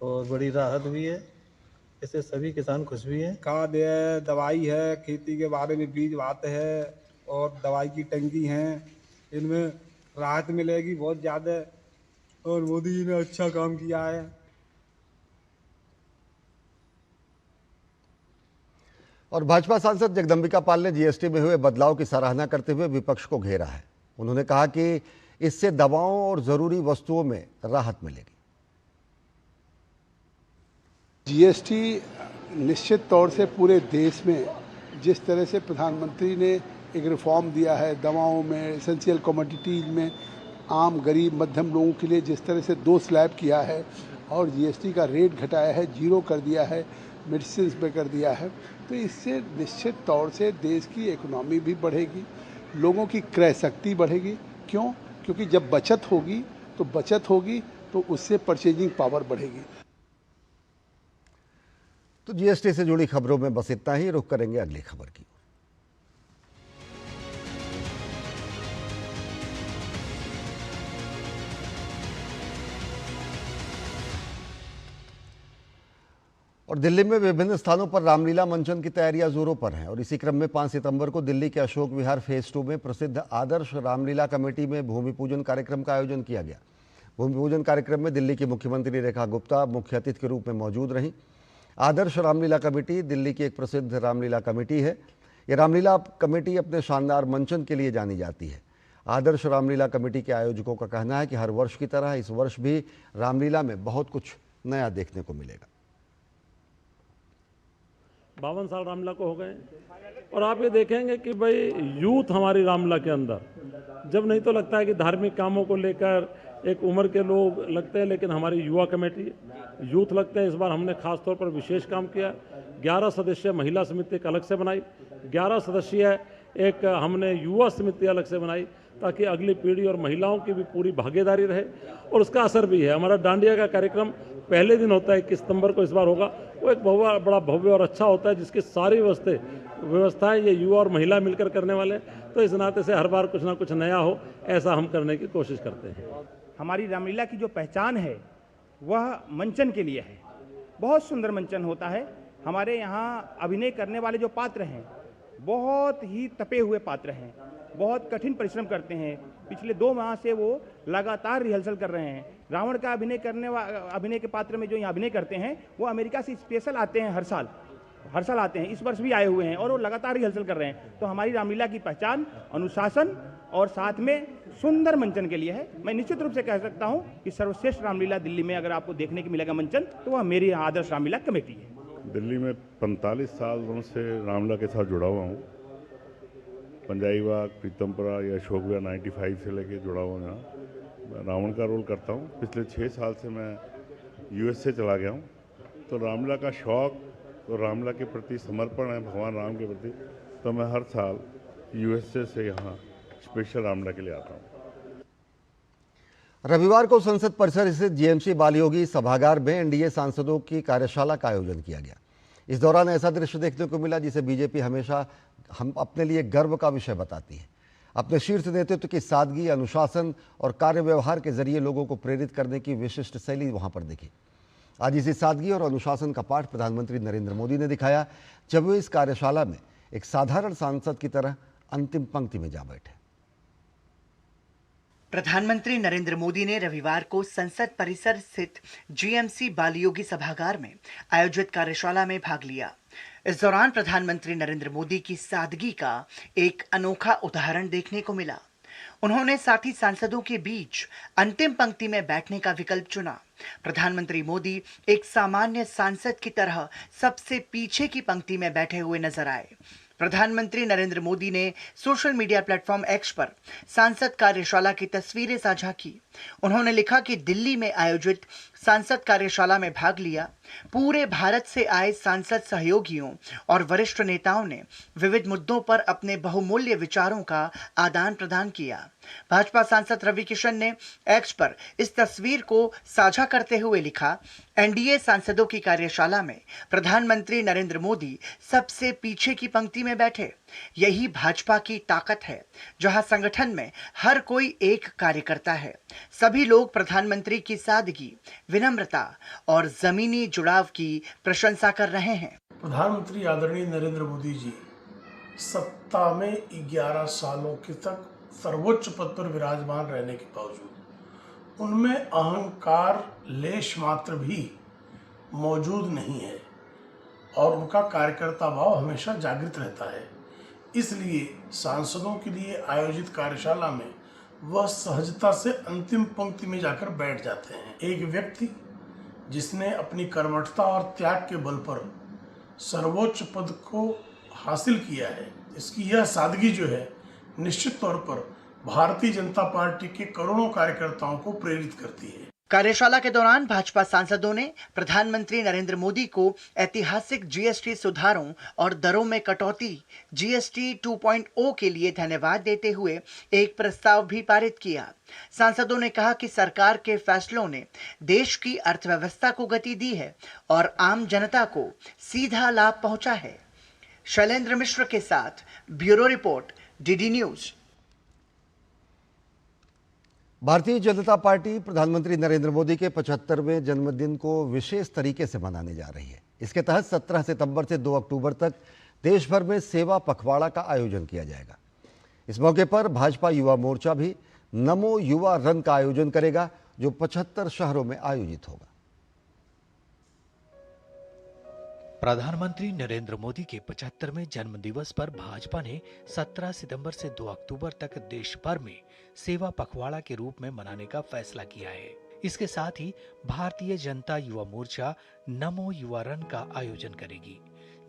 और बड़ी राहत भी है। इससे सभी किसान खुश भी हैं। खाद है, दवाई है, खेती के बारे में बीज बात है और दवाई की टंकी हैं, इनमें राहत मिलेगी बहुत ज़्यादा और मोदी जी ने अच्छा काम किया है। और भाजपा सांसद जगदम्बिका पाल ने जीएसटी में हुए बदलाव की सराहना करते हुए विपक्ष को घेरा है। उन्होंने कहा कि इससे दवाओं और ज़रूरी वस्तुओं में राहत मिलेगी। जीएसटी निश्चित तौर से पूरे देश में जिस तरह से प्रधानमंत्री ने एक रिफॉर्म दिया है, दवाओं में, एसेंशियल कमोडिटीज़ में, आम गरीब मध्यम लोगों के लिए जिस तरह से 2 स्लैब किया है और जीएसटी का रेट घटाया है, 0 कर दिया है, मेडिसिन पे कर दिया है, तो इससे निश्चित तौर से देश की इकोनॉमी भी बढ़ेगी, लोगों की क्रय शक्ति बढ़ेगी। क्यों? क्योंकि जब बचत होगी तो उससे परचेजिंग पावर बढ़ेगी। तो जीएसटी से जुड़ी खबरों में बस इतना ही। रुख करेंगे अगली खबर की। और दिल्ली में विभिन्न स्थानों पर रामलीला मंचन की तैयारियां जोरों पर हैं और इसी क्रम में 5 सितंबर को दिल्ली के अशोक विहार फेज 2 में प्रसिद्ध आदर्श रामलीला कमेटी में भूमि पूजन कार्यक्रम का आयोजन किया गया। भूमि पूजन कार्यक्रम में दिल्ली की मुख्यमंत्री रेखा गुप्ता मुख्य अतिथि के रूप में मौजूद रहीं। आदर्श रामलीला कमेटी दिल्ली की एक प्रसिद्ध रामलीला कमेटी है। यह रामलीला कमेटी अपने शानदार मंचन के लिए जानी जाती है। आदर्श रामलीला कमेटी के आयोजकों का कहना है कि हर वर्ष की तरह इस वर्ष भी रामलीला में बहुत कुछ नया देखने को मिलेगा। 52 साल रामलीला को हो गए और आप ये देखेंगे कि भाई यूथ हमारी रामलीला के अंदर, जब नहीं तो लगता है कि धार्मिक कामों को लेकर एक उम्र के लोग लगते हैं, लेकिन हमारी युवा कमेटी यूथ लगते हैं। इस बार हमने खास तौर पर विशेष काम किया। 11 सदस्यीय महिला समिति एक अलग से बनाई, 11 सदस्यीय एक हमने युवा समिति अलग से बनाई, ताकि अगली पीढ़ी और महिलाओं की भी पूरी भागीदारी रहे और उसका असर भी है। हमारा डांडिया का कार्यक्रम पहले दिन होता है, 21 सितंबर को इस बार होगा। वो एक बड़ा भव्य और अच्छा होता है, जिसकी सारी व्यवस्थाएं ये युवा और महिला मिलकर करने वाले हैं। तो इस नाते से हर बार कुछ ना कुछ नया हो, ऐसा हम करने की कोशिश करते हैं। हमारी रामलीला की जो पहचान है वह मंचन के लिए है। बहुत सुंदर मंचन होता है। हमारे यहाँ अभिनय करने वाले जो पात्र हैं बहुत ही तपे हुए पात्र हैं, बहुत कठिन परिश्रम करते हैं। पिछले 2 माह से वो लगातार रिहर्सल कर रहे हैं। रावण का अभिनय के पात्र में जो यहाँ अभिनय करते हैं वो अमेरिका से स्पेशल आते हैं, हर साल आते हैं। इस वर्ष भी आए हुए हैं और वो लगातार रिहर्सल कर रहे हैं। तो हमारी रामलीला की पहचान अनुशासन और साथ में सुंदर मंचन के लिए है। मैं निश्चित रूप से कह सकता हूँ कि सर्वश्रेष्ठ रामलीला दिल्ली में अगर आपको देखने को मिलेगा मंचन, तो वह मेरी आदर्श रामलीला कमेटी है। दिल्ली में 45 सालों से रामलीला के साथ जुड़ा हुआ हूँ पंजाईबाग, पीतमपुरा या अशोकविहार 95 से लेके जुड़ा हुआ यहाँ मैं रावण का रोल करता हूँ। पिछले 6 साल से मैं यूएस से चला गया हूँ, तो रामलीला का शौक और रामलीला के प्रति समर्पण है भगवान राम के प्रति, तो मैं हर साल यूएसए से यहाँ स्पेशल रामलीला के लिए आता हूँ। रविवार को संसद परिसर स्थित जीएमसी बालयोगी सभागार में एनडीए सांसदों की कार्यशाला का आयोजन किया गया। इस दौरान ऐसा दृश्य देखने को मिला जिसे बीजेपी हमेशा हम अपने लिए गर्व का विषय बताती है। अपने शीर्ष नेतृत्व की सादगी, अनुशासन और कार्य व्यवहार के जरिए लोगों को प्रेरित करने की विशिष्ट शैली वहां पर दिखी। आज इसी सादगी और अनुशासन का पाठ प्रधानमंत्री नरेंद्र मोदी ने दिखाया जब वे इस कार्यशाला में एक साधारण सांसद की तरह अंतिम पंक्ति में जा बैठे। प्रधानमंत्री नरेंद्र मोदी ने रविवार को संसद परिसर स्थित जीएमसी बालयोगी सभागार में आयोजित कार्यशाला में भाग लिया। इस दौरान प्रधानमंत्री नरेंद्र मोदी की सादगी का एक अनोखा उदाहरण देखने को मिला। उन्होंने साथ ही सांसदों के बीच अंतिम पंक्ति में बैठने का विकल्प चुना। प्रधानमंत्री मोदी एक सामान्य सांसद की तरह सबसे पीछे की पंक्ति में बैठे हुए नजर आए। प्रधानमंत्री नरेंद्र मोदी ने सोशल मीडिया प्लेटफॉर्म एक्स पर सांसद कार्यशाला की तस्वीरें साझा की। उन्होंने लिखा कि दिल्ली में आयोजित सांसद कार्यशाला में भाग लिया। पूरे भारत से आए सांसद सहयोगियों और वरिष्ठ नेताओं ने विविध मुद्दों पर अपने बहुमूल्य विचारों का आदान प्रदान किया। भाजपा सांसद रवि किशन ने एक्स पर इस तस्वीर को साझा करते हुए लिखा, एनडीए सांसदों की कार्यशाला में प्रधानमंत्री नरेंद्र मोदी सबसे पीछे की पंक्ति में बैठे। यही भाजपा की ताकत है, जहां संगठन में हर कोई एक कार्यकर्ता है। सभी लोग प्रधानमंत्री की सादगी, विनम्रता और जमीनी जुड़ाव की प्रशंसा कर रहे हैं। प्रधानमंत्री आदरणीय नरेंद्र मोदी जी सत्ता में 11 सालों के तक सर्वोच्च पद पर विराजमान रहने के बावजूद उनमें अहंकार लेश मात्र भी मौजूद नहीं है और उनका कार्यकर्ता भाव हमेशा जागृत रहता है। इसलिए सांसदों के लिए आयोजित कार्यशाला में वह सहजता से अंतिम पंक्ति में जाकर बैठ जाते हैं। एक व्यक्ति जिसने अपनी कर्मठता और त्याग के बल पर सर्वोच्च पद को हासिल किया है, इसकी यह सादगी जो है निश्चित तौर पर भारतीय जनता पार्टी के करोड़ों कार्यकर्ताओं को प्रेरित करती है। कार्यशाला के दौरान भाजपा सांसदों ने प्रधानमंत्री नरेंद्र मोदी को ऐतिहासिक जीएसटी सुधारों और दरों में कटौती जीएसटी 2.0 के लिए धन्यवाद देते हुए एक प्रस्ताव भी पारित किया। सांसदों ने कहा कि सरकार के फैसलों ने देश की अर्थव्यवस्था को गति दी है और आम जनता को सीधा लाभ पहुंचा है। शैलेंद्र मिश्र के साथ bureau report, DD news. Bharatiya Janata party प्रधानमंत्री नरेंद्र मोदी के 75वें जन्मदिन को विशेष तरीके से मनाने जा रही है। इसके तहत 17 सितंबर से 2 अक्टूबर तक देश भर में सेवा पखवाड़ा का आयोजन किया जाएगा। इस मौके पर भाजपा युवा मोर्चा भी नमो युवा रन का आयोजन करेगा, जो 75 शहरों में आयोजित होगा। प्रधानमंत्री नरेंद्र मोदी के 75वें जन्म दिवस पर भाजपा ने 17 सितंबर से 2 अक्टूबर तक देश भर में सेवा पखवाड़ा के रूप में मनाने का फैसला किया है। इसके साथ ही भारतीय जनता युवा मोर्चा नमो युवा रन का आयोजन करेगी,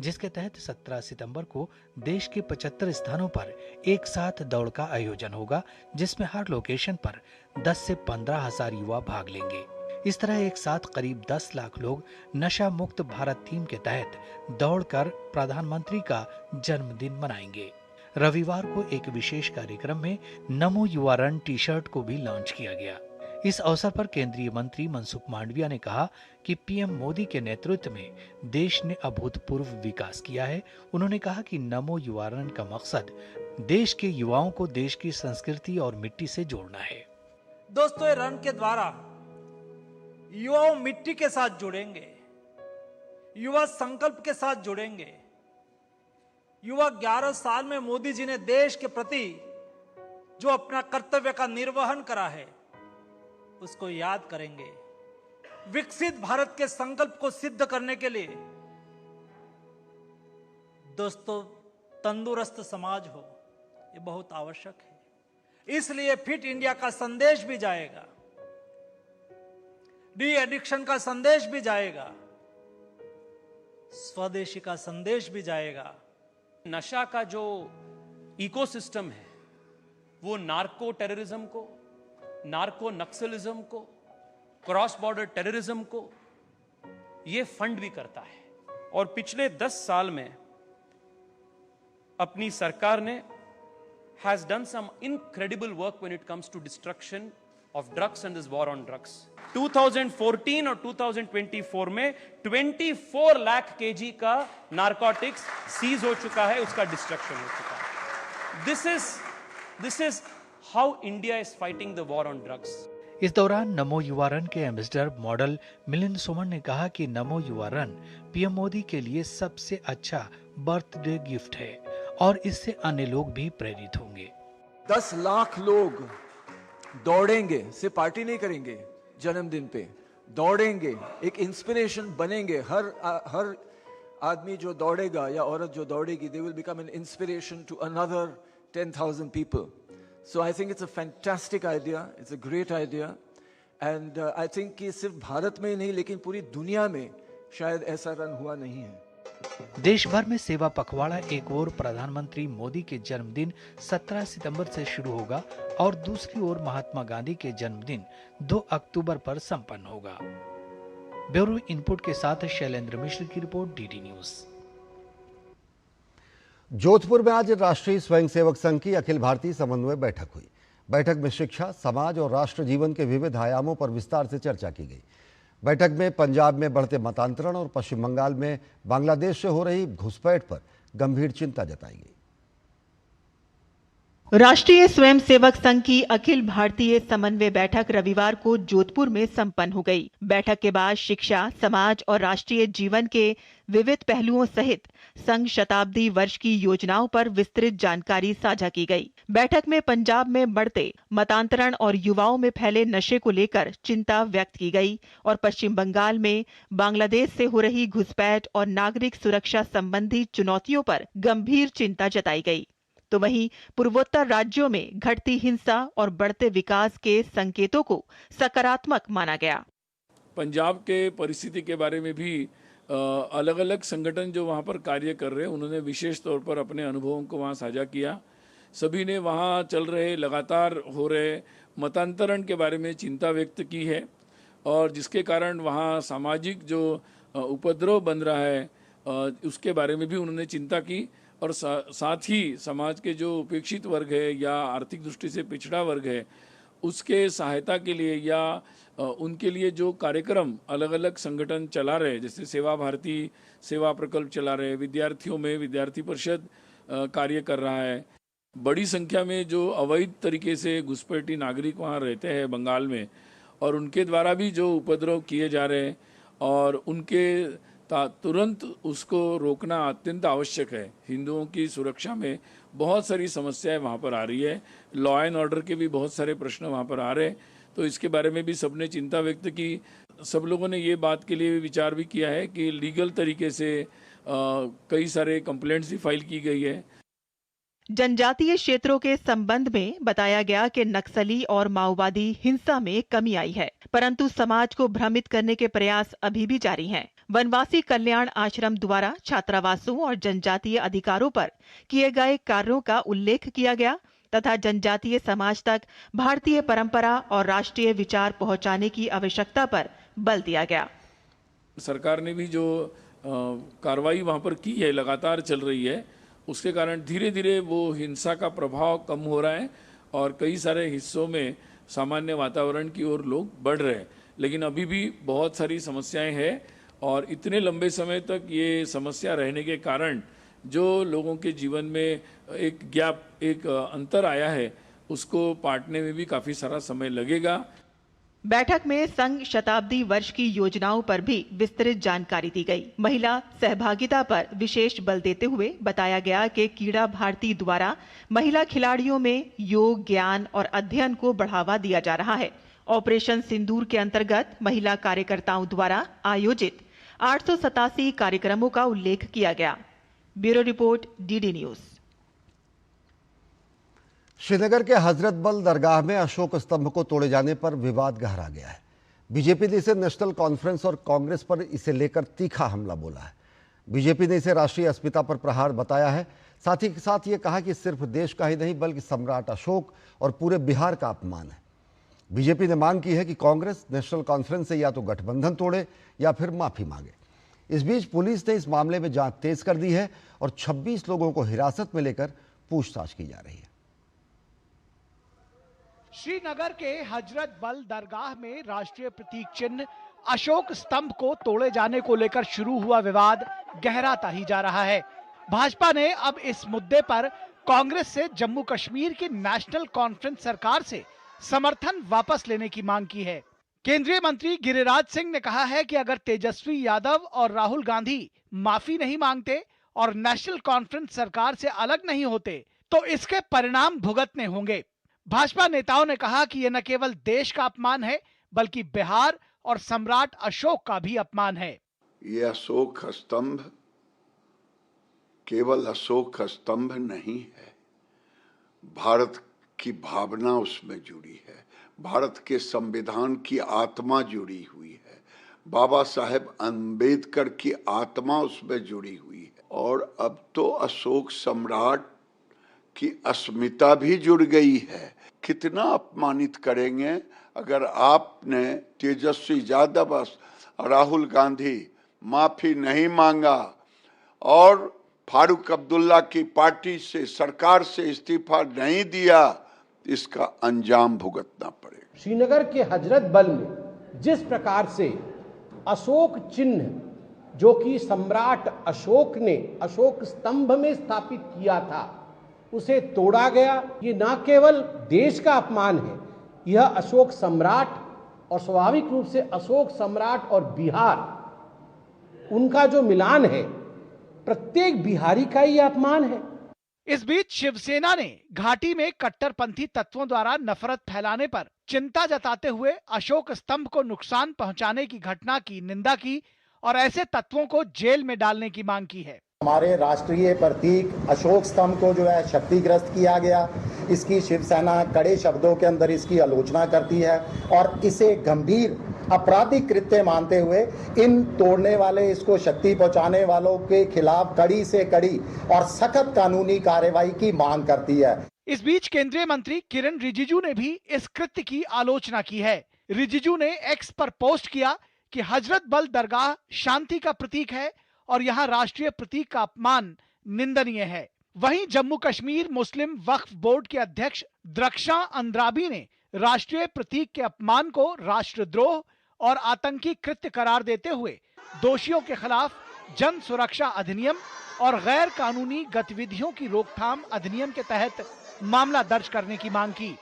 जिसके तहत 17 सितंबर को देश के 75 स्थानों पर एक साथ दौड़ का आयोजन होगा, जिसमें हर लोकेशन पर 10 से 15 हजार युवा भाग लेंगे। इस तरह एक साथ करीब 10 लाख लोग नशा मुक्त भारत थीम के तहत दौड़कर प्रधानमंत्री का जन्मदिन मनाएंगे। रविवार को एक विशेष कार्यक्रम में नमो युवा रन टी शर्ट को भी लॉन्च किया गया। इस अवसर पर केंद्रीय मंत्री मनसुख मांडविया ने कहा कि पीएम मोदी के नेतृत्व में देश ने अभूतपूर्व विकास किया है। उन्होंने कहा कि नमो युवा रन का मकसद देश के युवाओं को देश की संस्कृति और मिट्टी से जोड़ना है। दोस्तों, ये रन के द्वारा युवा मिट्टी के साथ जुड़ेंगे, युवा संकल्प के साथ जुड़ेंगे। युवा 11 साल में मोदी जी ने देश के प्रति जो अपना कर्तव्य का निर्वहन करा है, उसको याद करेंगे। विकसित भारत के संकल्प को सिद्ध करने के लिए दोस्तों, तंदुरुस्त समाज हो, ये बहुत आवश्यक है। इसलिए फिट इंडिया का संदेश भी जाएगा, डी एडिक्शन का संदेश भी जाएगा, स्वदेशी का संदेश भी जाएगा। नशा का जो इकोसिस्टम है वो नार्को टेररिज्म को, नार्को नक्सलिज्म को, क्रॉस बॉर्डर टेररिज्म को ये फंड भी करता है। और पिछले 10 साल में अपनी सरकार ने has done some incredible work when it comes to destruction of drugs and this war on drugs. 2014 और 2024 में 24 लाख केजी का नारकोटिक्स सीज हो चुका है, उसका डिस्ट्रक्शन हो चुका है। This is how India is fighting the war on drugs. इस दौरान नमो युवा रन के एम्बेसडर मॉडल मिलिंद सुमन ने कहा कि नमो युवा रन पीएम मोदी के लिए सबसे अच्छा बर्थडे गिफ्ट है और इससे अन्य लोग भी प्रेरित होंगे। 10 लाख लोग दौड़ेंगे, सिर्फ पार्टी नहीं करेंगे, जन्मदिन पे दौड़ेंगे, एक इंस्पिरेशन बनेंगे। हर आदमी जो दौड़ेगा या औरत जो दौड़ेगी, they will become an inspiration to another 10,000 people. So I think it's a fantastic idea, it's a great idea, and I think कि सिर्फ भारत में ही नहीं लेकिन पूरी दुनिया में शायद ऐसा रन हुआ नहीं है। देश भर में सेवा पखवाड़ा एक ओर प्रधानमंत्री मोदी के जन्मदिन 17 सितंबर से शुरू होगा और दूसरी ओर महात्मा गांधी के जन्मदिन 2 अक्टूबर पर संपन्न होगा। ब्यूरो इनपुट के साथ शैलेंद्र मिश्र की रिपोर्ट, डीडी न्यूज। जोधपुर में आज राष्ट्रीय स्वयंसेवक संघ की अखिल भारतीय समन्वय बैठक हुई। बैठक में शिक्षा, समाज और राष्ट्र जीवन के विविध आयामों पर विस्तार से चर्चा की गई। बैठक में पंजाब में बढ़ते मतांतरण और पश्चिम बंगाल में बांग्लादेश से हो रही घुसपैठ पर गंभीर चिंता जताई गई। राष्ट्रीय स्वयंसेवक संघ की अखिल भारतीय समन्वय बैठक रविवार को जोधपुर में संपन्न हो गई। बैठक के बाद शिक्षा, समाज और राष्ट्रीय जीवन के विविध पहलुओं सहित संघ शताब्दी वर्ष की योजनाओं पर विस्तृत जानकारी साझा की गई। बैठक में पंजाब में बढ़ते मतांतरण और युवाओं में फैले नशे को लेकर चिंता व्यक्त की गई और पश्चिम बंगाल में बांग्लादेश से हो रही घुसपैठ और नागरिक सुरक्षा संबंधी चुनौतियों पर गंभीर चिंता जताई गई। तो वहीं पूर्वोत्तर राज्यों में घटती हिंसा और बढ़ते विकास के संकेतों को सकारात्मक माना गया। पंजाब के परिस्थिति के बारे में भी अलग अलग संगठन जो वहाँ पर कार्य कर रहे हैं उन्होंने विशेष तौर पर अपने अनुभवों को वहाँ साझा किया। सभी ने वहाँ चल रहे लगातार हो रहे मतांतरण के बारे में चिंता व्यक्त की है और जिसके कारण वहाँ सामाजिक जो उपद्रव बन रहा है उसके बारे में भी उन्होंने चिंता की और साथ ही समाज के जो उपेक्षित वर्ग है या आर्थिक दृष्टि से पिछड़ा वर्ग है उसके सहायता के लिए या उनके लिए जो कार्यक्रम अलग अलग संगठन चला रहे, जैसे सेवा भारती सेवा प्रकल्प चला रहे, विद्यार्थियों में विद्यार्थी परिषद कार्य कर रहा है। बड़ी संख्या में जो अवैध तरीके से घुसपैठी नागरिक वहाँ रहते हैं बंगाल में और उनके द्वारा भी जो उपद्रव किए जा रहे हैं और उनके तुरंत उसको रोकना अत्यंत आवश्यक है। हिंदुओं की सुरक्षा में बहुत सारी समस्याएं वहाँ पर आ रही है, लॉ एंड ऑर्डर के भी बहुत सारे प्रश्न वहाँ पर आ रहे हैं, तो इसके बारे में भी सबने चिंता व्यक्त की। सब लोगों ने ये बात के लिए विचार भी किया है कि लीगल तरीके से कई सारे कंप्लेंट्स भी फाइल की गई है। जनजातीय क्षेत्रों के संबंध में बताया गया कि नक्सली और माओवादी हिंसा में कमी आई है, परंतु समाज को भ्रमित करने के प्रयास अभी भी जारी हैं। वनवासी कल्याण आश्रम द्वारा छात्रावासों और जनजातीय अधिकारों पर किए गए कार्यों का उल्लेख किया गया तथा जनजातीय समाज तक भारतीय परंपरा और राष्ट्रीय विचार पहुंचाने की आवश्यकता पर बल दिया गया। सरकार ने भी जो कार्रवाई वहां पर की है, लगातार चल रही है, उसके कारण धीरे धीरे वो हिंसा का प्रभाव कम हो रहा है और कई सारे हिस्सों में सामान्य वातावरण की ओर लोग बढ़ रहे हैं। लेकिन अभी भी बहुत सारी समस्याएं हैं और इतने लंबे समय तक ये समस्या रहने के कारण जो लोगों के जीवन में एक गैप, एक अंतर आया है, उसको पाटने में भी काफ़ी सारा समय लगेगा। बैठक में संघ शताब्दी वर्ष की योजनाओं पर भी विस्तृत जानकारी दी गई। महिला सहभागिता पर विशेष बल देते हुए बताया गया कि क्रीड़ा भारती द्वारा महिला खिलाड़ियों में योग, ज्ञान और अध्ययन को बढ़ावा दिया जा रहा है। ऑपरेशन सिंदूर के अंतर्गत महिला कार्यकर्ताओं द्वारा आयोजित 887 कार्यक्रमों का उल्लेख किया गया। Bureau report, DD news. Srinagar के हजरत बल दरगाह में अशोक स्तंभ को तोड़े जाने पर विवाद गहरा गया है। बीजेपी ने इसे नेशनल कॉन्फ्रेंस और कांग्रेस पर इसे लेकर तीखा हमला बोला है। बीजेपी ने इसे राष्ट्रीय अस्मिता पर प्रहार बताया है। साथ ही साथ ये कहा कि सिर्फ देश का ही नहीं बल्कि सम्राट अशोक और पूरे बिहार का अपमान है। बीजेपी ने मांग की है कि कांग्रेस नेशनल कॉन्फ्रेंस से या तो गठबंधन तोड़े या फिर माफी मांगे। इस बीच पुलिस ने इस मामले में जांच तेज कर दी है और 26 लोगों को हिरासत में लेकर पूछताछ की जा रही है। श्रीनगर के हजरत बल दरगाह में राष्ट्रीय प्रतीक चिन्ह अशोक स्तंभ को तोड़े जाने को लेकर शुरू हुआ विवाद गहराता ही जा रहा है। भाजपा ने अब इस मुद्दे पर कांग्रेस से जम्मू कश्मीर की नेशनल कॉन्फ्रेंस सरकार से समर्थन वापस लेने की मांग की है। केंद्रीय मंत्री गिरिराज सिंह ने कहा है कि अगर तेजस्वी यादव और राहुल गांधी माफी नहीं मांगते और नेशनल कॉन्फ्रेंस सरकार से अलग नहीं होते तो इसके परिणाम भुगतने होंगे। भाजपा नेताओं ने कहा कि यह न केवल देश का अपमान है बल्कि बिहार और सम्राट अशोक का भी अपमान है। यह अशोक स्तंभ केवल अशोक स्तंभ नहीं है, भारत की भावना उसमें जुड़ी है, भारत के संविधान की आत्मा जुड़ी हुई है, बाबा साहेब अंबेडकर की आत्मा उसमें जुड़ी हुई है और अब तो अशोक सम्राट की अस्मिता भी जुड़ गई है। कितना अपमानित करेंगे अगर आपने तेजस्वी यादव और राहुल गांधी माफी नहीं मांगा और फारूक अब्दुल्ला की पार्टी से सरकार से इस्तीफा नहीं दिया, इसका अंजाम भुगतना पड़ेगा। श्रीनगर के हजरत बल में जिस प्रकार से अशोक चिन्ह जो कि सम्राट अशोक ने अशोक स्तंभ में स्थापित किया था उसे तोड़ा गया, ये न केवल देश का अपमान है, यह अशोक सम्राट और स्वाभाविक रूप से अशोक सम्राट और बिहार उनका जो मिलान है, प्रत्येक बिहारी का यह अपमान है। इस बीच शिवसेना ने घाटी में कट्टरपंथी तत्वों द्वारा नफरत फैलाने पर चिंता जताते हुए अशोक स्तंभ को नुकसान पहुंचाने की घटना की निंदा की और ऐसे तत्वों को जेल में डालने की मांग की है। हमारे राष्ट्रीय प्रतीक अशोक स्तंभ को जो है क्षतिग्रस्त किया गया, इसकी शिवसेना कड़े शब्दों के अंदर इसकी आलोचना करती है और इसे गंभीर आपराधिक कृत्य मानते हुए इन तोड़ने वाले, इसको क्षति पहुंचाने वालों के खिलाफ कड़ी से कड़ी और सख्त कानूनी कार्रवाई की मांग करती है। इस बीच केंद्रीय मंत्री किरण रिजिजू ने भी इस कृत्य की आलोचना की है। रिजिजू ने एक्स पर पोस्ट किया कि हजरत बल दरगाह शांति का प्रतीक है और यहाँ राष्ट्रीय प्रतीक का अपमान निंदनीय है। वहीं जम्मू कश्मीर मुस्लिम वक्फ बोर्ड के अध्यक्ष द्रक्षा अंद्राबी ने राष्ट्रीय प्रतीक के अपमान को राष्ट्रद्रोह और आतंकी कृत्य करार देते हुए दोषियों के खिलाफ जन सुरक्षा अधिनियम और गैर कानूनी गतिविधियों की रोकथाम अधिनियम के तहत मामला दर्ज करने की मांग की।